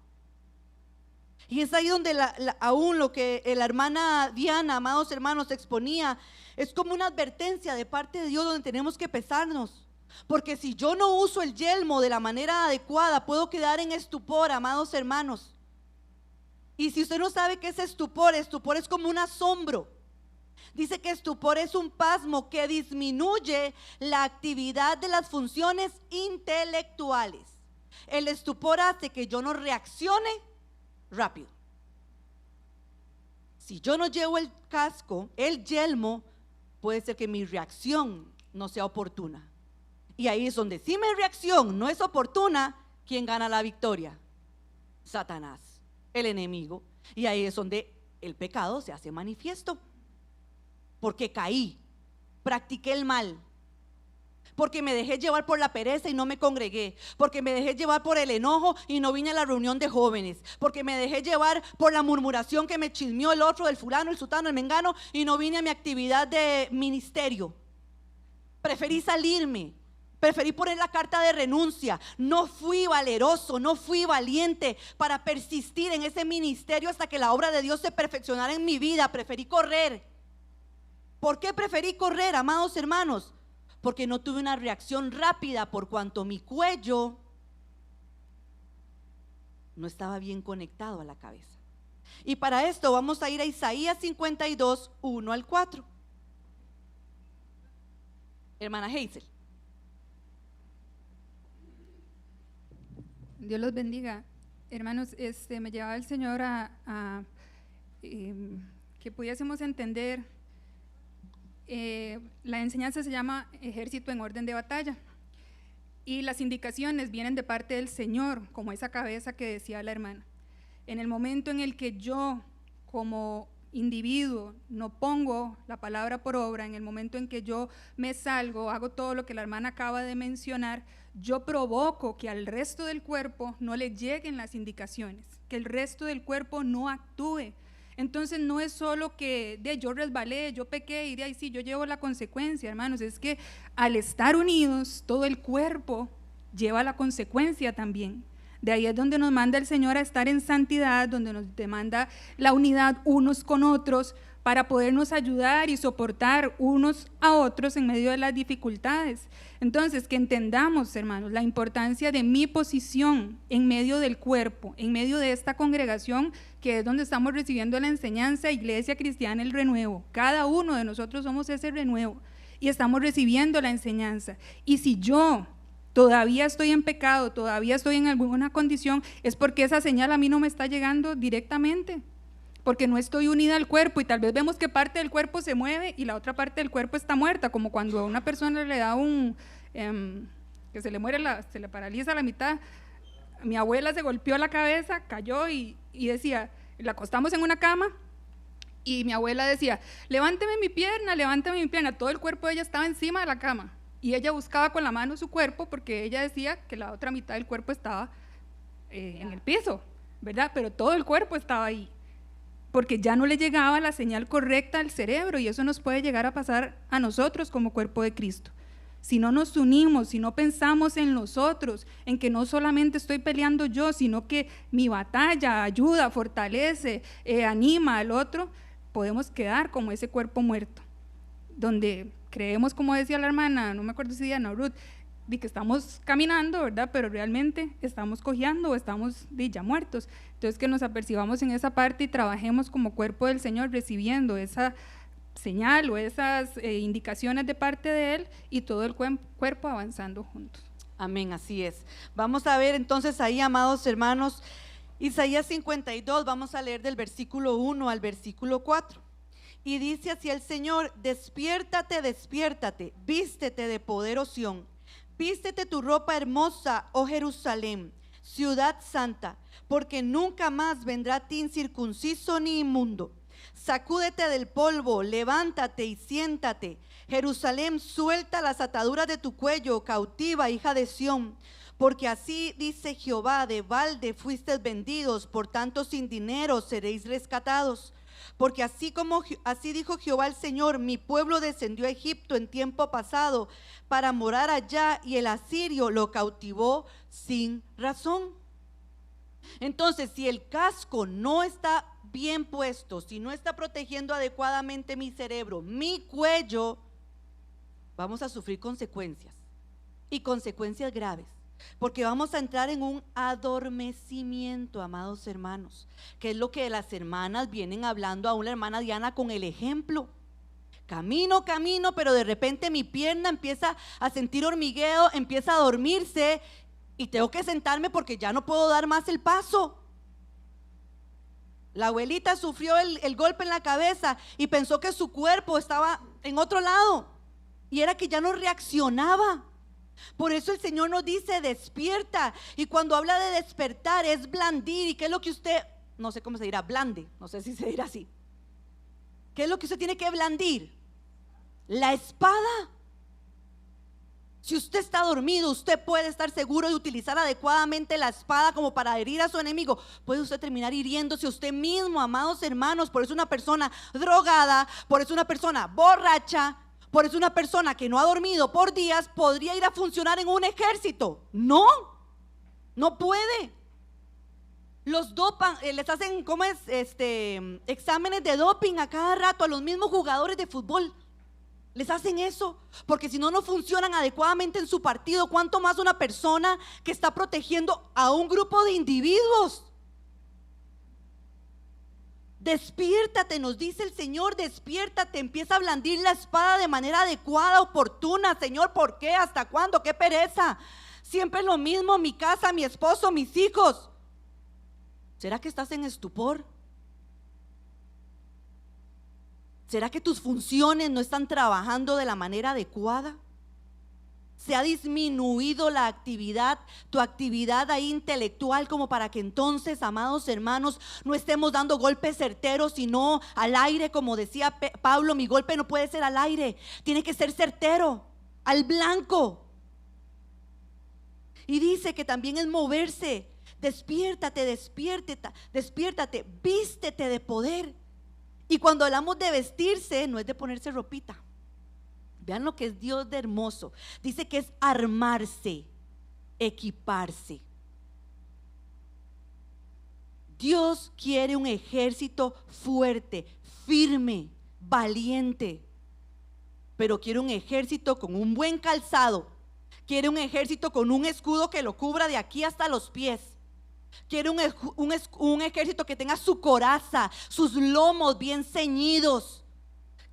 Y es ahí donde aún lo que la hermana Diana, amados hermanos, exponía, es como una advertencia de parte de Dios, donde tenemos que pesarnos. Porque si yo no uso el yelmo de la manera adecuada, puedo quedar en estupor, amados hermanos. Y si usted no sabe qué es estupor es como un asombro. Dice que estupor es un pasmo que disminuye la actividad de las funciones intelectuales. El estupor hace que yo no reaccione rápido. Si yo no llevo el casco, el yelmo, puede ser que mi reacción no sea oportuna. Y ahí es donde, si mi reacción no es oportuna, ¿quién gana la victoria? Satanás, el enemigo. Y ahí es donde el pecado se hace manifiesto. Porque caí, practiqué el mal, porque me dejé llevar por la pereza y no me congregué, porque me dejé llevar por el enojo y no vine a la reunión de jóvenes, porque me dejé llevar por la murmuración que me chismeó el otro, el fulano, el sutano, el mengano, y no vine a mi actividad de ministerio. Preferí salirme, preferí poner la carta de renuncia. No fui valeroso, no fui valiente para persistir en ese ministerio hasta que la obra de Dios se perfeccionara en mi vida. Preferí correr. ¿Por qué preferí correr, amados hermanos? Porque no tuve una reacción rápida, por cuanto mi cuello no estaba bien conectado a la cabeza. Y para esto vamos a ir a Isaías 52, 1 al 4. Hermana Hazel. Dios los bendiga. Hermanos, me llevaba el Señor a que pudiésemos entender. La enseñanza se llama Ejército en orden de batalla, Y las indicaciones vienen de parte del Señor, como esa cabeza que decía la hermana. En el momento en el que yo, como individuo, no pongo la palabra por obra, en el momento en que yo me salgo, hago todo lo que la hermana acaba de mencionar, yo provoco que al resto del cuerpo no le lleguen las indicaciones, que el resto del cuerpo no actúe. Entonces no es solo que yo resbalé, yo pequé y de ahí sí, yo llevo la consecuencia, hermanos, es que al estar unidos, todo el cuerpo lleva la consecuencia también. De ahí es donde nos manda el Señor a estar en santidad, donde nos demanda la unidad unos con otros para podernos ayudar y soportar unos a otros en medio de las dificultades. Entonces, que entendamos, hermanos, la importancia de mi posición en medio del cuerpo, en medio de esta congregación, que es donde estamos recibiendo la enseñanza, Iglesia Cristiana El Renuevo. Cada uno de nosotros somos ese renuevo y estamos recibiendo la enseñanza. Y si yo todavía estoy en pecado, todavía estoy en alguna condición, es porque esa señal a mí no me está llegando directamente, porque no estoy unida al cuerpo y tal vez vemos que parte del cuerpo se mueve y la otra parte del cuerpo está muerta, como cuando a una persona le da que se le muere, se le paraliza la mitad. Mi abuela se golpeó la cabeza, cayó y decía, la acostamos en una cama y mi abuela decía, levánteme mi pierna, todo el cuerpo de ella estaba encima de la cama. Y ella buscaba con la mano su cuerpo porque ella decía que la otra mitad del cuerpo estaba en el piso, ¿verdad? Pero todo el cuerpo estaba ahí, porque ya no le llegaba la señal correcta al cerebro, y eso nos puede llegar a pasar a nosotros como cuerpo de Cristo. Si no nos unimos, si no pensamos en nosotros, en que no solamente estoy peleando yo, sino que mi batalla ayuda, fortalece, anima al otro, podemos quedar como ese cuerpo muerto, donde creemos, como decía la hermana, no me acuerdo si Diana o Ruth, de que estamos caminando, ¿verdad? Pero realmente estamos cojeando o estamos ya muertos. Entonces, que nos apercibamos en esa parte y trabajemos como cuerpo del Señor, recibiendo esa señal o esas indicaciones de parte de Él, y todo el cuerpo avanzando juntos. Amén, así es. Vamos a ver entonces ahí, amados hermanos, Isaías 52, vamos a leer del versículo 1 al versículo 4. Y dice así el Señor: despiértate, despiértate, vístete de poder, oh Sión. Vístete tu ropa hermosa, oh Jerusalén, ciudad santa, porque nunca más vendrá a ti incircunciso ni inmundo. Sacúdete del polvo, levántate y siéntate. Jerusalén, suelta las ataduras de tu cuello, cautiva, hija de Sión. Porque así dice Jehová: de balde fuisteis vendidos, por tanto sin dinero seréis rescatados. Porque así dijo Jehová el Señor: mi pueblo descendió a Egipto en tiempo pasado para morar allá, y el asirio lo cautivó sin razón. Entonces, si el casco no está bien puesto, si no está protegiendo adecuadamente mi cerebro, mi cuello, vamos a sufrir consecuencias, y consecuencias graves. Porque vamos a entrar en un adormecimiento, amados hermanos, que es lo que las hermanas vienen hablando a una hermana Diana con el ejemplo. Camino, pero de repente mi pierna empieza a sentir hormigueo, empieza a dormirse y tengo que sentarme porque ya no puedo dar más el paso. La abuelita sufrió el golpe en la cabeza y pensó que su cuerpo estaba en otro lado, y era que ya no reaccionaba. Por eso el Señor nos dice: despierta. Y cuando habla de despertar es blandir. ¿Y qué es lo que usted, no sé cómo se dirá, blande? No sé si se dirá así. ¿Qué es lo que usted tiene que blandir? La espada. Si usted está dormido, usted puede estar seguro de utilizar adecuadamente la espada como para herir a su enemigo. Puede usted terminar hiriéndose a usted mismo, amados hermanos. Por eso una persona drogada, por eso una persona borracha, por eso una persona que no ha dormido por días podría ir a funcionar en un ejército. No puede. Los dopan, les hacen, exámenes de doping a cada rato a los mismos jugadores de fútbol. Les hacen eso, porque si no funcionan adecuadamente en su partido, ¿cuánto más una persona que está protegiendo a un grupo de individuos? Despiértate, nos dice el Señor, despiértate, empieza a blandir la espada de manera adecuada, oportuna. Señor, ¿por qué? ¿Hasta cuándo? ¡Qué pereza! Siempre es lo mismo, mi casa, mi esposo, mis hijos. ¿Será que estás en estupor? ¿Será que tus funciones no están trabajando de la manera adecuada? Se ha disminuido la actividad, tu actividad ahí intelectual, como para que entonces, amados hermanos, no estemos dando golpes certeros, sino al aire, como decía Pablo, mi golpe no puede ser al aire, tiene que ser certero, al blanco. Y dice que también es moverse. Despiértate, despiértate, vístete de poder. Y cuando hablamos de vestirse, no es de ponerse ropita. Vean lo que es Dios de hermoso. Dice que es armarse, equiparse. Dios quiere un ejército fuerte, firme, valiente. Pero quiere un ejército con un buen calzado. Quiere un ejército con un escudo que lo cubra de aquí hasta los pies. Quiere un ejército que tenga su coraza, sus lomos bien ceñidos.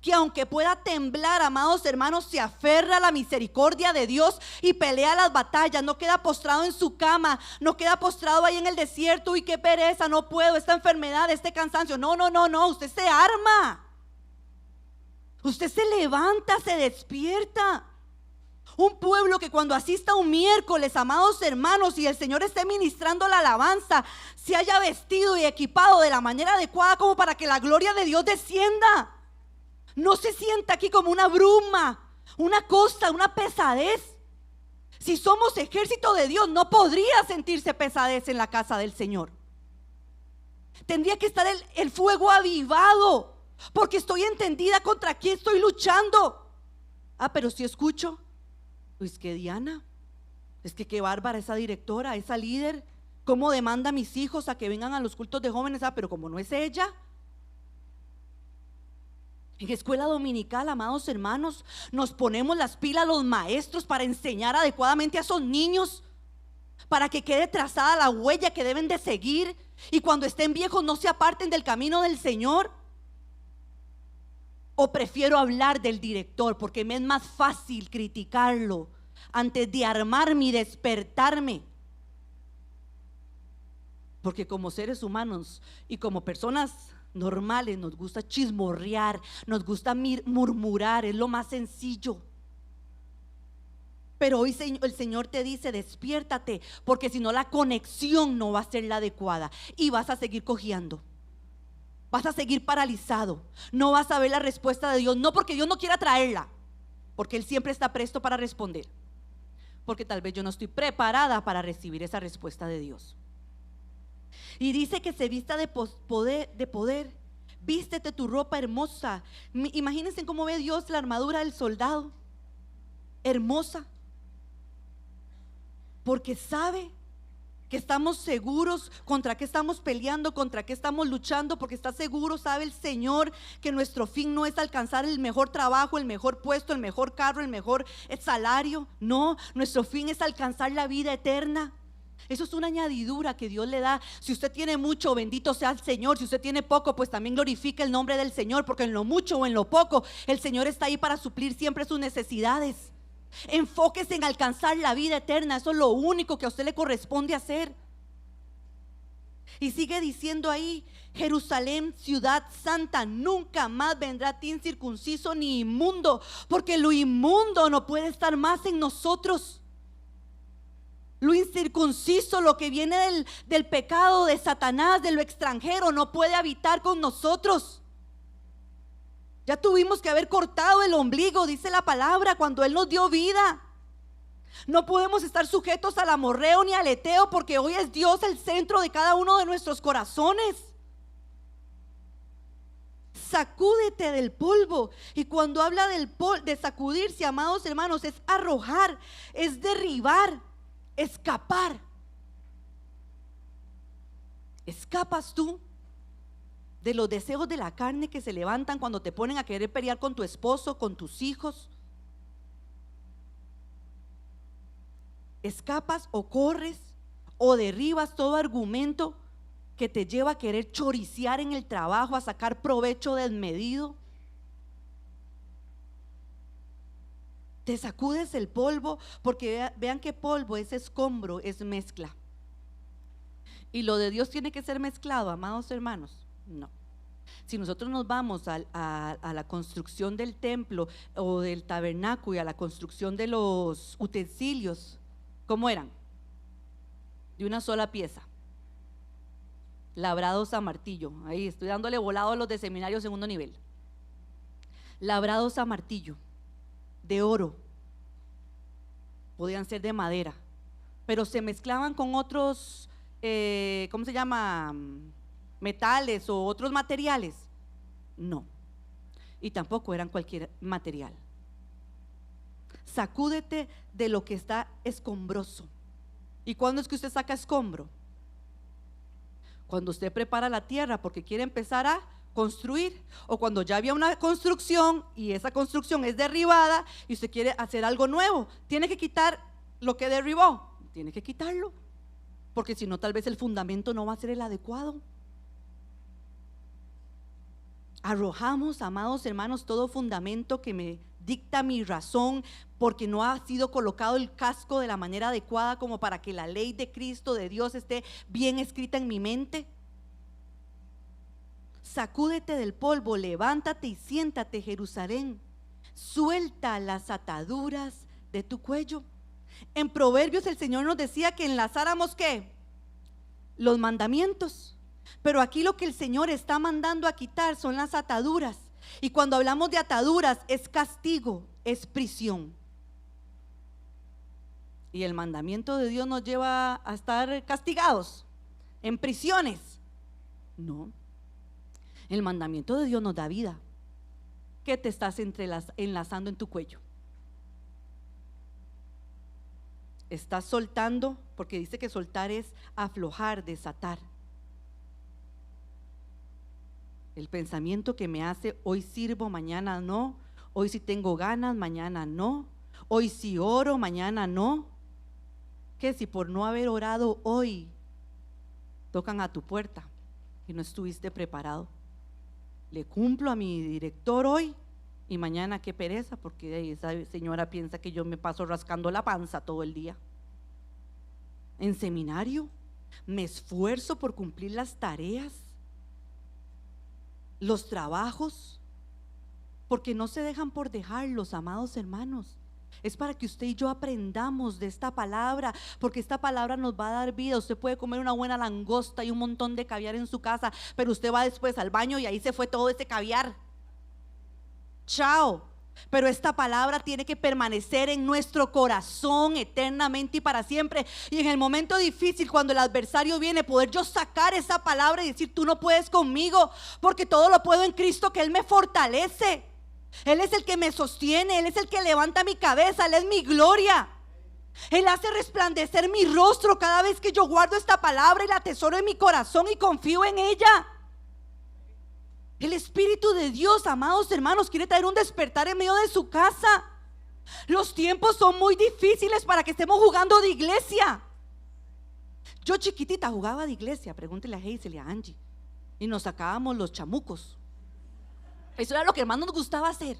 Que aunque pueda temblar, amados hermanos, se aferra a la misericordia de Dios y pelea las batallas. No queda postrado en su cama, no queda postrado ahí en el desierto. Uy, qué pereza, no puedo, esta enfermedad, este cansancio. No, usted se arma. Usted se levanta, se despierta. Un pueblo que cuando asista un miércoles, amados hermanos, y el Señor esté ministrando la alabanza, se haya vestido y equipado de la manera adecuada como para que la gloria de Dios descienda. No se sienta aquí como una bruma, una cosa, una pesadez. Si somos ejército de Dios, no podría sentirse pesadez en la casa del Señor. Tendría que estar el fuego avivado, porque estoy entendida contra quién estoy luchando. Pero si escucho, pues que Diana, es que qué bárbara esa directora, esa líder, cómo demanda a mis hijos a que vengan a los cultos de jóvenes. Pero como no es ella. En escuela dominical, amados hermanos, nos ponemos las pilas los maestros para enseñar adecuadamente a esos niños, para que quede trazada la huella que deben de seguir, y cuando estén viejos no se aparten del camino del Señor. O prefiero hablar del director, porque me es más fácil criticarlo antes de armarme y despertarme. Porque como seres humanos y como personas normales nos gusta chismorrear, nos gusta murmurar, es lo más sencillo. Pero hoy el Señor te dice: despiértate, porque si no la conexión no va a ser la adecuada y vas a seguir cojeando, vas a seguir paralizado, no vas a ver la respuesta de Dios. No porque Dios no quiera traerla, porque Él siempre está presto para responder, porque tal vez yo no estoy preparada para recibir esa respuesta de Dios. Y dice que se vista de poder. Vístete tu ropa hermosa. Imagínense cómo ve Dios la armadura del soldado, hermosa, porque sabe que estamos seguros contra qué estamos peleando, contra qué estamos luchando, porque está seguro, sabe el Señor, que nuestro fin no es alcanzar el mejor trabajo, el mejor puesto, el mejor carro, el mejor salario. No, nuestro fin es alcanzar la vida eterna. Eso es una añadidura que Dios le da. Si usted tiene mucho, bendito sea el Señor. Si usted tiene poco, pues también glorifica el nombre del Señor, porque en lo mucho o en lo poco el Señor está ahí para suplir siempre sus necesidades. Enfóquese en alcanzar la vida eterna. Eso es lo único que a usted le corresponde hacer. Y sigue diciendo ahí: Jerusalén, ciudad santa, nunca más vendrá a ti incircunciso ni inmundo, porque lo inmundo no puede estar más en nosotros. Lo incircunciso, lo que viene del pecado de Satanás, de lo extranjero, no puede habitar con nosotros. Ya tuvimos que haber cortado el ombligo, dice la palabra, cuando Él nos dio vida. No podemos estar sujetos al amorreo ni al eteo, porque hoy es Dios el centro de cada uno de nuestros corazones. Sacúdete del polvo. Y cuando habla de sacudirse, amados hermanos, es arrojar, es derribar, escapar. ¿Escapas tú de los deseos de la carne que se levantan cuando te ponen a querer pelear con tu esposo, con tus hijos? ¿Escapas o corres o derribas todo argumento que te lleva a querer choricear en el trabajo, a sacar provecho desmedido? Te sacudes el polvo, porque vean que polvo es escombro, es mezcla. Y lo de Dios tiene que ser mezclado, amados hermanos. No. Si nosotros nos vamos a la construcción del templo o del tabernáculo y a la construcción de los utensilios, ¿cómo eran? De una sola pieza, labrados a martillo. Ahí estoy dándole volado a los de seminario segundo nivel. Labrados a martillo, de oro, podían ser de madera, pero se mezclaban con otros, ¿cómo se llama?, metales o otros materiales. No, y tampoco eran cualquier material. Sacúdete de lo que está escombroso. ¿Y cuándo es que usted saca escombro? Cuando usted prepara la tierra porque quiere empezar a construir, o cuando ya había una construcción y esa construcción es derribada y usted quiere hacer algo nuevo. Tiene que quitar lo que derribó, tiene que quitarlo, porque si no tal vez el fundamento no va a ser el adecuado. Arrojamos, amados hermanos, todo fundamento que me dicta mi razón, porque no ha sido colocado el casco de la manera adecuada como para que la ley de Cristo, de Dios, esté bien escrita en mi mente. Sacúdete del polvo, levántate y siéntate, Jerusalén. Suelta las ataduras de tu cuello. En Proverbios el Señor nos decía que enlazáramos ¿qué? Los mandamientos. Pero aquí lo que el Señor está mandando a quitar son las ataduras. Y cuando hablamos de ataduras es castigo, es prisión. Y el mandamiento de Dios nos lleva a estar castigados, en prisiones. No, el mandamiento de Dios nos da vida. ¿Qué te estás enlazando en tu cuello? Estás soltando, porque dice que soltar es aflojar, desatar. El pensamiento que me hace, hoy sirvo, mañana no. Hoy sí tengo ganas, mañana no. Hoy sí oro, mañana no. ¿Qué si por no haber orado hoy tocan a tu puerta y no estuviste preparado? Le cumplo a mi director hoy y mañana qué pereza, porque esa señora piensa que yo me paso rascando la panza todo el día. En seminario me esfuerzo por cumplir las tareas, los trabajos, porque no se dejan por dejarlos, amados hermanos. Es para que usted y yo aprendamos de esta palabra, porque esta palabra nos va a dar vida. Usted puede comer una buena langosta y un montón de caviar en su casa, pero usted va después al baño y ahí se fue todo ese caviar. Chao. Pero esta palabra tiene que permanecer en nuestro corazón eternamente y para siempre. Y en el momento difícil, cuando el adversario viene, poder yo sacar esa palabra y decir: tú no puedes conmigo, porque todo lo puedo en Cristo, que Él me fortalece. Él es el que me sostiene, Él es el que levanta mi cabeza, Él es mi gloria. Él hace resplandecer mi rostro cada vez que yo guardo esta palabra y la atesoro en mi corazón y confío en ella. El Espíritu de Dios, amados hermanos, quiere traer un despertar en medio de su casa. Los tiempos son muy difíciles para que estemos jugando de iglesia. Yo chiquitita jugaba de iglesia, pregúntele a Hazel y a Angie, y nos sacábamos los chamucos. Eso era lo que más nos gustaba hacer.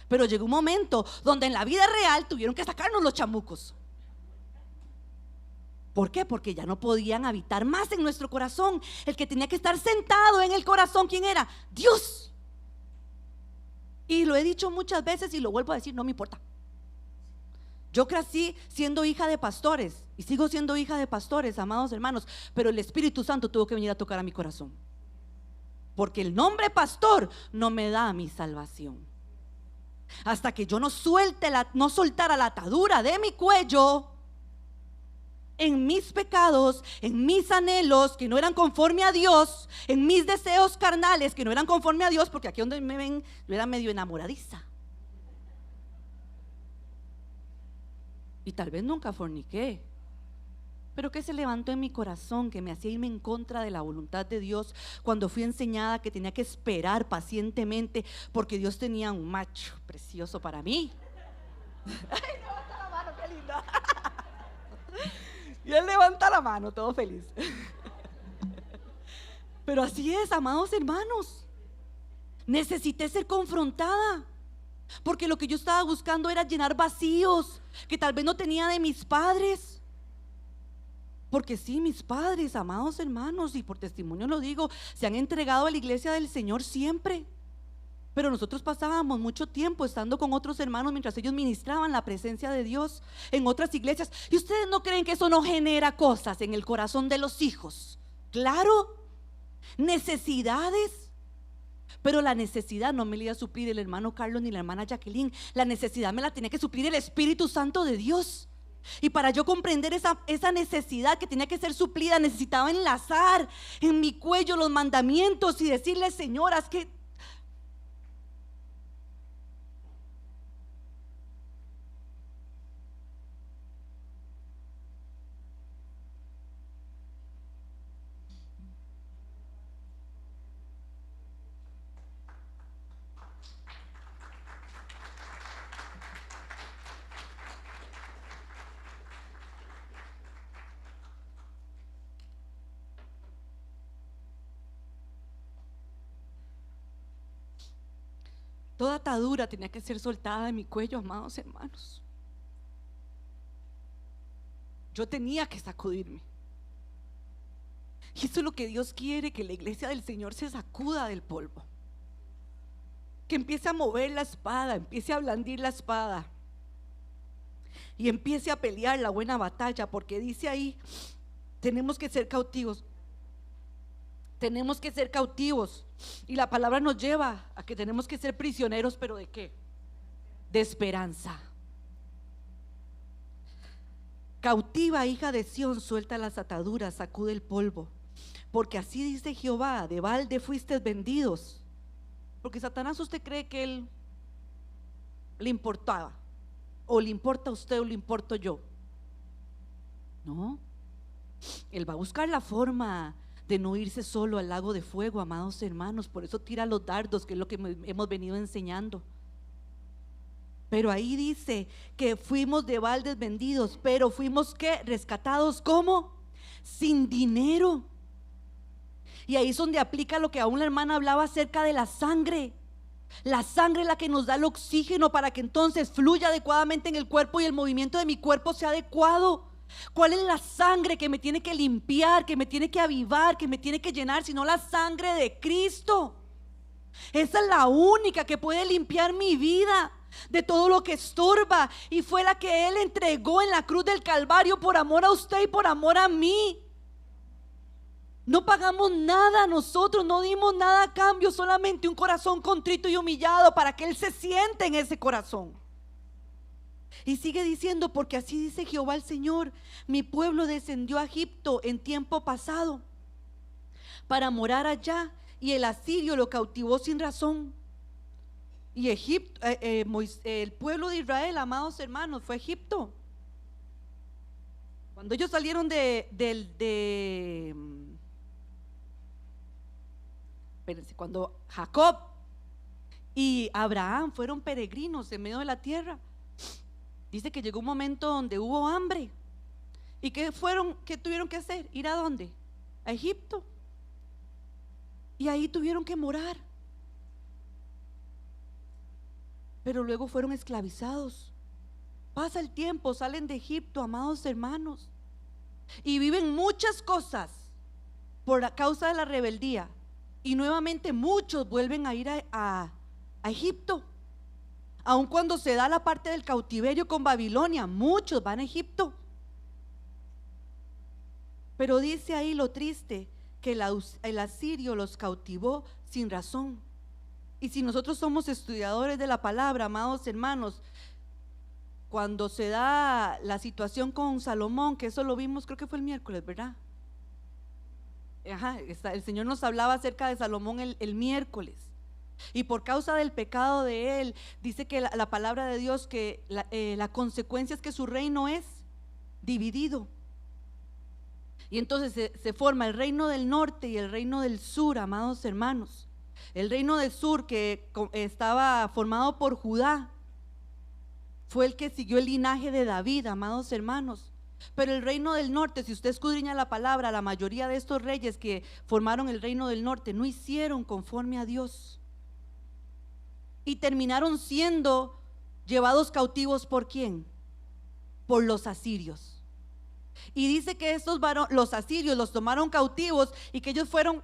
Pero llegó un momento donde en la vida real tuvieron que sacarnos los chamucos. ¿Por qué? Porque ya no podían habitar más en nuestro corazón. El que tenía que estar sentado en el corazón, ¿quién era? Dios. Y lo he dicho muchas veces y lo vuelvo a decir, no me importa. Yo crecí siendo hija de pastores y sigo siendo hija de pastores, amados hermanos, pero el Espíritu Santo tuvo que venir a tocar a mi corazón, porque el nombre pastor no me da mi salvación. Hasta que yo no soltara la atadura de mi cuello en mis pecados, en mis anhelos que no eran conforme a Dios, en mis deseos carnales que no eran conforme a Dios, porque aquí donde me ven yo era medio enamoradiza y tal vez nunca forniqué, pero que se levantó en mi corazón que me hacía irme en contra de la voluntad de Dios, cuando fui enseñada que tenía que esperar pacientemente porque Dios tenía un macho precioso para mí. Ay, levanta la mano, qué linda. Y él levanta la mano, todo feliz. Pero así es, amados hermanos. Necesité ser confrontada, porque lo que yo estaba buscando era llenar vacíos que tal vez no tenía de mis padres. Porque sí, mis padres, amados hermanos, y por testimonio lo digo, se han entregado a la iglesia del Señor siempre. Pero nosotros pasábamos mucho tiempo estando con otros hermanos mientras ellos ministraban la presencia de Dios en otras iglesias. ¿Y ustedes no creen que eso no genera cosas en el corazón de los hijos? Claro, necesidades. Pero la necesidad no me la iba a suplir el hermano Carlos ni la hermana Jacqueline. La necesidad me la tenía que suplir el Espíritu Santo de Dios. Y para yo comprender esa necesidad que tenía que ser suplida, necesitaba enlazar en mi cuello los mandamientos y decirle: señoras, que toda atadura tenía que ser soltada de mi cuello, amados hermanos. Yo tenía que sacudirme. Y eso es lo que Dios quiere, que la iglesia del Señor se sacuda del polvo, que empiece a mover la espada, empiece a blandir la espada y empiece a pelear la buena batalla, porque dice ahí: tenemos que ser cautivos. Tenemos que ser cautivos. Y la palabra nos lleva a que tenemos que ser prisioneros, pero ¿de qué? De esperanza. Cautiva, hija de Sión, suelta las ataduras, sacude el polvo, porque así dice Jehová: de balde fuisteis vendidos. Porque Satanás, ¿usted cree que él le importaba? ¿O le importa a usted o le importo yo? No. Él va a buscar la forma de no irse solo al lago de fuego, amados hermanos. Por eso tira los dardos, que es lo que hemos venido enseñando. Pero ahí dice que fuimos de baldes vendidos, pero fuimos ¿qué? Rescatados. ¿Cómo? Sin dinero. Y ahí es donde aplica lo que aún la hermana hablaba acerca de la sangre. La sangre es la que nos da el oxígeno para que entonces fluya adecuadamente en el cuerpo y el movimiento de mi cuerpo sea adecuado. ¿Cuál es la sangre que me tiene que limpiar, que me tiene que avivar, que me tiene que llenar? Sino la sangre de Cristo. Esa es la única que puede limpiar mi vida de todo lo que estorba, y fue la que Él entregó en la cruz del Calvario por amor a usted y por amor a mí. No pagamos nada nosotros, no dimos nada a cambio, solamente un corazón contrito y humillado para que Él se siente en ese corazón. Y sigue diciendo: porque así dice Jehová el Señor: mi pueblo descendió a Egipto en tiempo pasado para morar allá, y el asirio lo cautivó sin razón. Y Egipto, el pueblo de Israel, amados hermanos, fue a Egipto. Cuando ellos salieron cuando Jacob y Abraham fueron peregrinos en medio de la tierra, dice que llegó un momento donde hubo hambre. ¿Y qué tuvieron que hacer? ¿Ir a dónde? A Egipto. Y ahí tuvieron que morar. Pero luego fueron esclavizados. Pasa el tiempo, salen de Egipto, amados hermanos, y viven muchas cosas por causa de la rebeldía. Y nuevamente muchos vuelven a ir a Egipto. Aun cuando se da la parte del cautiverio con Babilonia, muchos van a Egipto. Pero dice ahí lo triste, que el asirio los cautivó sin razón. Y si nosotros somos estudiadores de la palabra, amados hermanos, cuando se da la situación con Salomón, que eso lo vimos, creo que fue el miércoles, ¿verdad? El Señor nos hablaba acerca de Salomón el miércoles. Y por causa del pecado de él, dice que la palabra de Dios, que la consecuencia es que su reino es dividido. Y entonces se forma el reino del norte y el reino del sur, amados hermanos. El reino del sur, que estaba formado por Judá, fue el que siguió el linaje de David, amados hermanos. Pero el reino del norte, si usted escudriña la palabra, la mayoría de estos reyes que formaron el reino del norte no hicieron conforme a Dios. Y terminaron siendo llevados cautivos ¿por quién? Por los asirios. Y dice que estos los asirios los tomaron cautivos y que ellos fueron,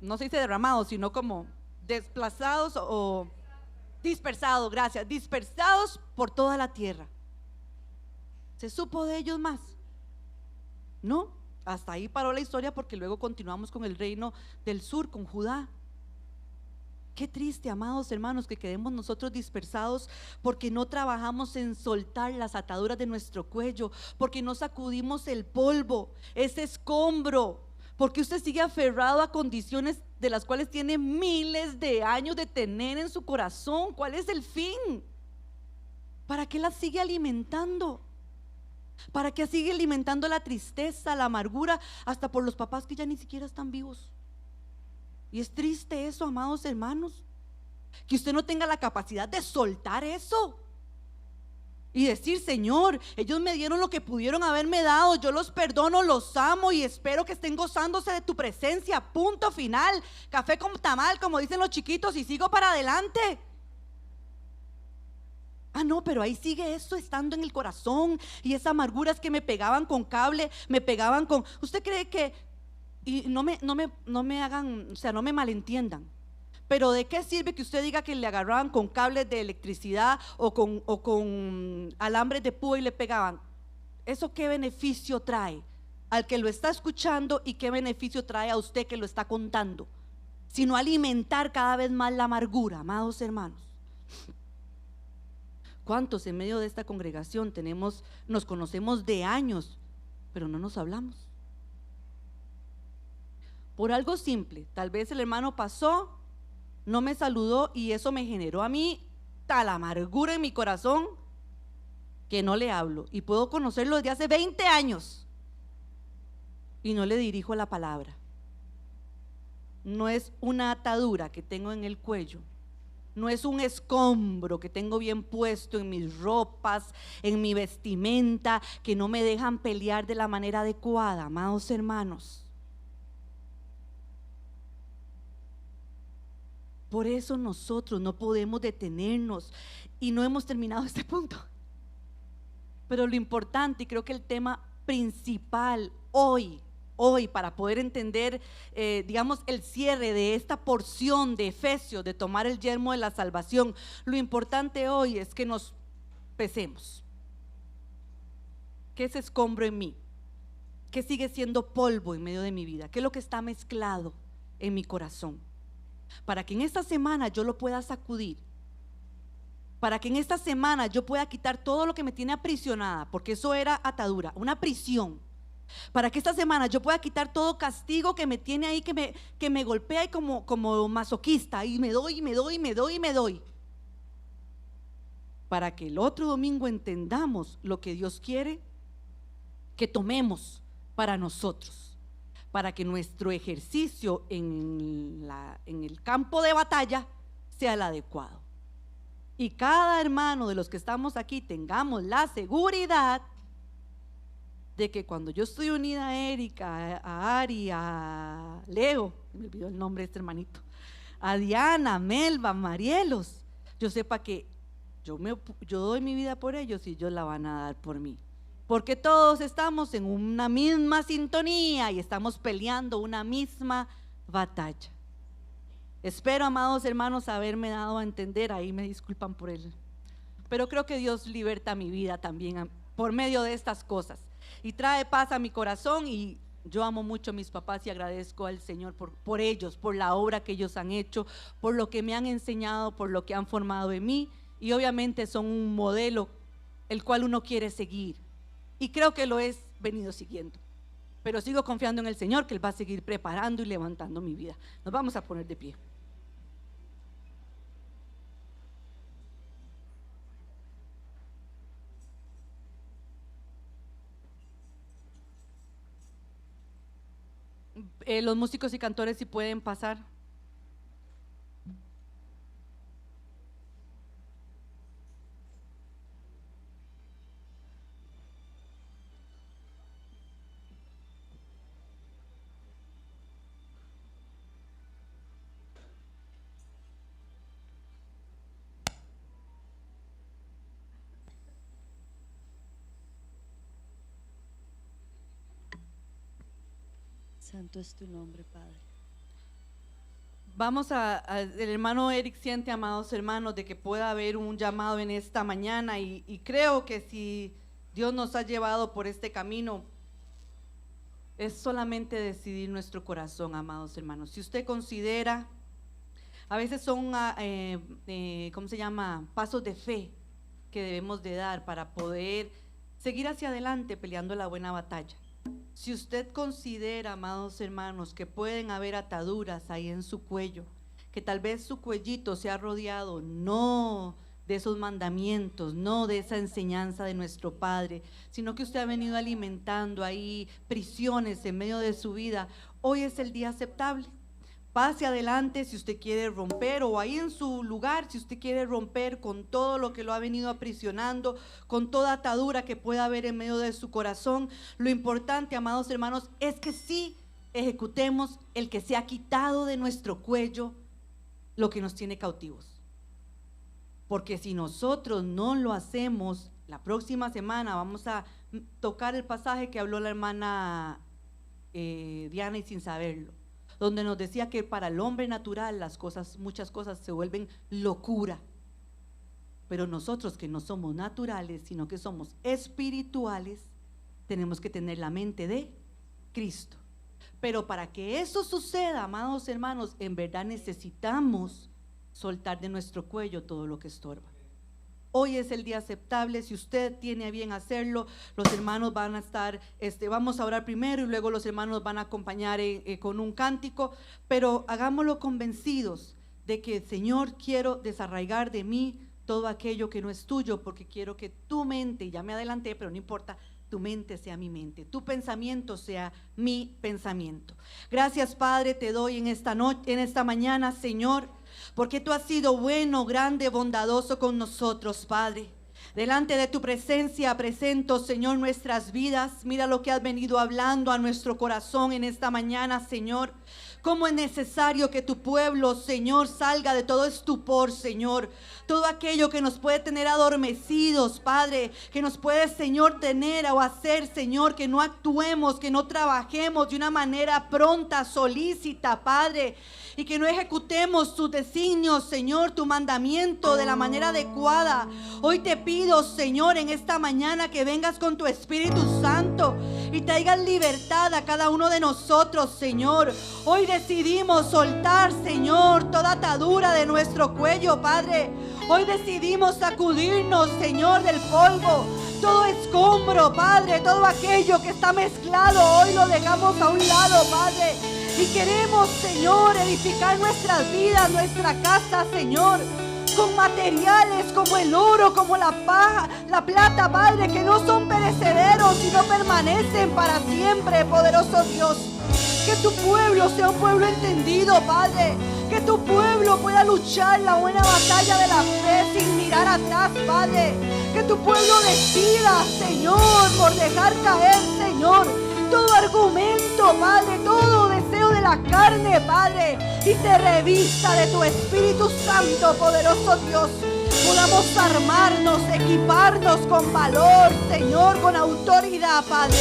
no se dice derramados, sino como desplazados o dispersados, gracias, dispersados por toda la tierra. ¿Se supo de ellos más? No, hasta ahí paró la historia, porque luego continuamos con el reino del sur, con Judá. Qué triste, amados hermanos, que quedemos nosotros dispersados porque no trabajamos en soltar las ataduras de nuestro cuello, porque no sacudimos el polvo, ese escombro, porque usted sigue aferrado a condiciones de las cuales tiene miles de años de tener en su corazón. ¿Cuál es el fin? ¿Para qué las sigue alimentando? ¿Para qué sigue alimentando la tristeza, la amargura, hasta por los papás que ya ni siquiera están vivos? Y es triste eso, amados hermanos, que usted no tenga la capacidad de soltar eso y decir: Señor, ellos me dieron lo que pudieron haberme dado, yo los perdono, los amo y espero que estén gozándose de tu presencia, punto final, café con tamal, como dicen los chiquitos, y sigo para adelante. Ah, no, pero ahí sigue eso estando en el corazón, y esas amarguras que me pegaban con cable, me pegaban con… ¿Usted cree que… Y no me hagan, o sea, no me malentiendan, pero ¿de qué sirve que usted diga que le agarraban con cables de electricidad o con alambres de púa y le pegaban? ¿Eso qué beneficio trae al que lo está escuchando y qué beneficio trae a usted que lo está contando? Sino alimentar cada vez más la amargura, amados hermanos. ¿Cuántos en medio de esta congregación nos conocemos de años, pero no nos hablamos? Por algo simple, tal vez el hermano pasó, no me saludó y eso me generó a mí tal amargura en mi corazón que no le hablo, y puedo conocerlo desde hace 20 años y no le dirijo la palabra. No es una atadura que tengo en el cuello, no es un escombro que tengo bien puesto en mis ropas, en mi vestimenta, que no me dejan pelear de la manera adecuada, amados hermanos. Por eso nosotros no podemos detenernos, y no hemos terminado este punto. Pero lo importante, y creo que el tema principal hoy para poder entender, digamos, el cierre de esta porción de Efesios, de tomar el yelmo de la salvación, lo importante hoy es que nos pesemos. ¿Qué es escombro en mí? ¿Qué sigue siendo polvo en medio de mi vida? ¿Qué es lo que está mezclado en mi corazón? Para que en esta semana yo lo pueda sacudir, para que en esta semana yo pueda quitar todo lo que me tiene aprisionada, porque eso era atadura, una prisión. Para que esta semana yo pueda quitar todo castigo que me tiene ahí, que me golpea y como masoquista, y me doy. Para que el otro domingo entendamos lo que Dios quiere que tomemos para nosotros, para que nuestro ejercicio en el campo de batalla sea el adecuado. Y cada hermano de los que estamos aquí tengamos la seguridad de que cuando yo estoy unida a Erika, a Ari, a Leo, me olvidó el nombre de este hermanito, a Diana, Melba, Marielos, yo sepa que yo doy mi vida por ellos y ellos la van a dar por mí. Porque todos estamos en una misma sintonía y estamos peleando una misma batalla. Espero, amados hermanos, haberme dado a entender. Ahí me disculpan por él, pero creo que Dios liberta mi vida también por medio de estas cosas y trae paz a mi corazón. Y yo amo mucho a mis papás y agradezco al Señor por ellos, por la obra que ellos han hecho, por lo que me han enseñado, por lo que han formado en mí, y obviamente son un modelo el cual uno quiere seguir. Y creo que lo he venido siguiendo, pero sigo confiando en el Señor, que Él va a seguir preparando y levantando mi vida. Nos vamos a poner de pie. Los músicos y cantores, si pueden pasar. Santo es tu nombre, Padre. El hermano Eric siente, amados hermanos, de que pueda haber un llamado en esta mañana y creo que si Dios nos ha llevado por este camino, es solamente decidir nuestro corazón, amados hermanos. Si usted considera, a veces son, ¿cómo se llama? Pasos de fe que debemos de dar para poder seguir hacia adelante peleando la buena batalla. Si usted considera, amados hermanos, que pueden haber ataduras ahí en su cuello, que tal vez su cuellito se ha rodeado no de esos mandamientos, no de esa enseñanza de nuestro Padre, sino que usted ha venido alimentando ahí prisiones en medio de su vida, hoy es el día aceptable. Pase adelante si usted quiere romper, o ahí en su lugar si usted quiere romper con todo lo que lo ha venido aprisionando, con toda atadura que pueda haber en medio de su corazón. Lo importante, amados hermanos, es que sí ejecutemos el que se ha quitado de nuestro cuello lo que nos tiene cautivos. Porque si nosotros no lo hacemos, la próxima semana vamos a tocar el pasaje que habló la hermana Diana, y sin saberlo, donde nos decía que para el hombre natural muchas cosas se vuelven locura, pero nosotros que no somos naturales, sino que somos espirituales, tenemos que tener la mente de Cristo. Pero para que eso suceda, amados hermanos, en verdad necesitamos soltar de nuestro cuello todo lo que estorba. Hoy es el día aceptable. Si usted tiene a bien hacerlo, los hermanos van a estar, vamos a orar primero y luego los hermanos van a acompañar con un cántico, pero hagámoslo convencidos de que, Señor, quiero desarraigar de mí todo aquello que no es tuyo, porque quiero que tu mente, ya me adelanté, pero no importa, tu mente sea mi mente, tu pensamiento sea mi pensamiento. Gracias, Padre, te doy en esta mañana, Señor, porque tú has sido bueno, grande, bondadoso con nosotros, Padre. Delante de tu presencia presento, Señor, nuestras vidas. Mira lo que has venido hablando a nuestro corazón en esta mañana, Señor. Cómo es necesario que tu pueblo, Señor, salga de todo estupor, Señor. Todo aquello que nos puede tener adormecidos, Padre, que nos puede, Señor, tener o hacer, Señor, que no actuemos, que no trabajemos de una manera pronta, solícita, Padre, y que no ejecutemos tus designios, Señor, tu mandamiento de la manera adecuada. Hoy te pido, Señor, en esta mañana que vengas con tu Espíritu Santo y traigas libertad a cada uno de nosotros, Señor. Hoy decidimos soltar, Señor, toda atadura de nuestro cuello, Padre. Hoy decidimos sacudirnos, Señor, del polvo, todo escombro, Padre, todo aquello que está mezclado, hoy lo dejamos a un lado, Padre. Y queremos, Señor, edificar nuestras vidas, nuestra casa, Señor, con materiales como el oro, como la plata, Padre, que no son perecederos, sino permanecen para siempre, poderoso Dios. Que tu pueblo sea un pueblo entendido, Padre. Que tu pueblo pueda luchar la buena batalla de la fe sin mirar atrás, Padre. Que tu pueblo decida, Señor, por dejar caer, Señor, todo argumento, Padre, todo deseo de la carne, Padre, y se revista de tu Espíritu Santo, poderoso Dios. Podamos armarnos, equiparnos con valor, Señor, con autoridad, Padre,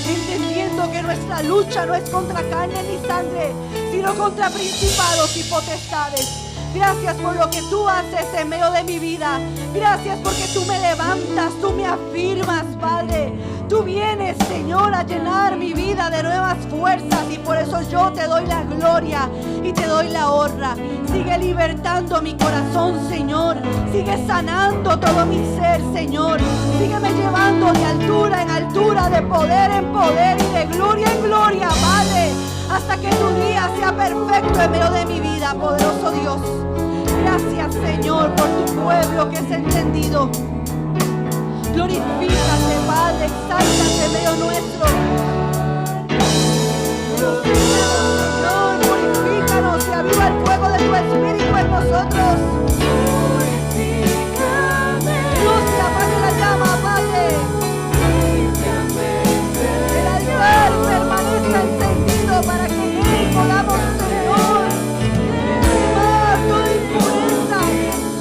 entendiendo que nuestra lucha no es contra carne ni sangre, sino contra principados y potestades. Gracias por lo que tú haces en medio de mi vida. Gracias porque tú me levantas, tú me afirmas, Padre. Tú vienes, Señor, a llenar mi vida de nuevas fuerzas, y por eso yo te doy la gloria y te doy la honra. Sigue libertando mi corazón, Señor. Sigue sanando todo mi ser, Señor. Sígueme llevando de altura en altura, de poder en poder y de gloria en gloria, Padre, hasta que tu día sea perfecto en medio de mi vida, poderoso Dios. Gracias, Señor, por tu pueblo que es entendido. Glorifícate, Padre, exáltate en medio nuestro. Glorifícanos, Señor, glorifícanos y aviva el fuego de tu Espíritu en nosotros. Luz que apague la llama, Padre. El altar permanezca encendido para que en él podamos, Señor, quemar toda impureza, Jesús.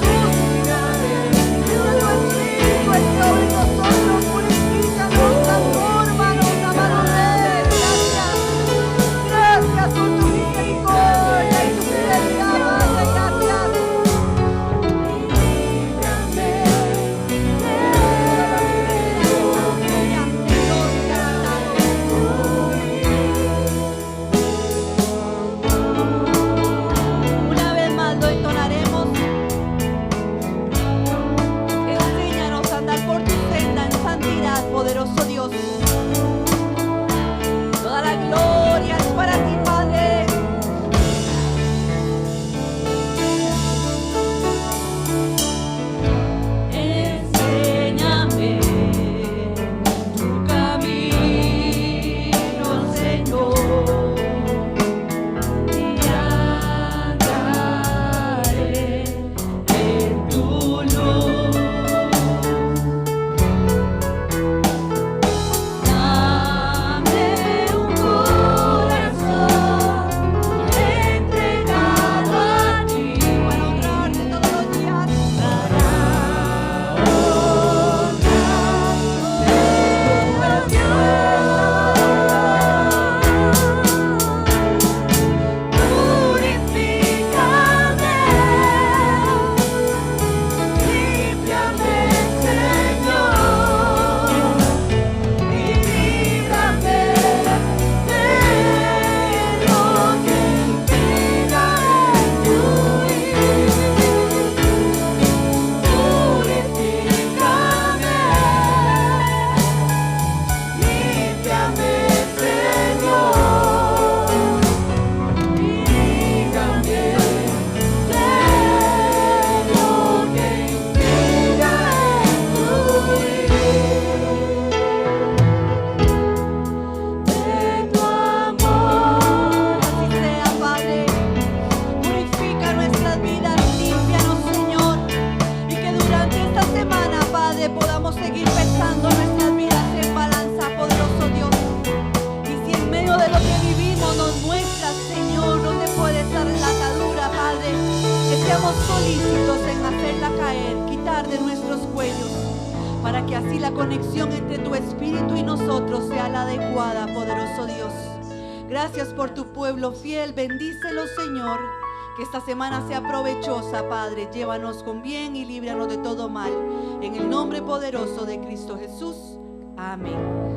Que tu Espíritu esté sobre nosotros, purifícanos, transfórmanos, amado Rey. Gracias. solícitos en hacerla caer, quitar de nuestros cuellos, para que así la conexión entre tu espíritu y nosotros sea la adecuada, poderoso Dios. Gracias por tu pueblo fiel, bendícelo, Señor. Que esta semana sea provechosa, Padre. Llévanos con bien y líbranos de todo mal. En el nombre poderoso de Cristo Jesús. Amén.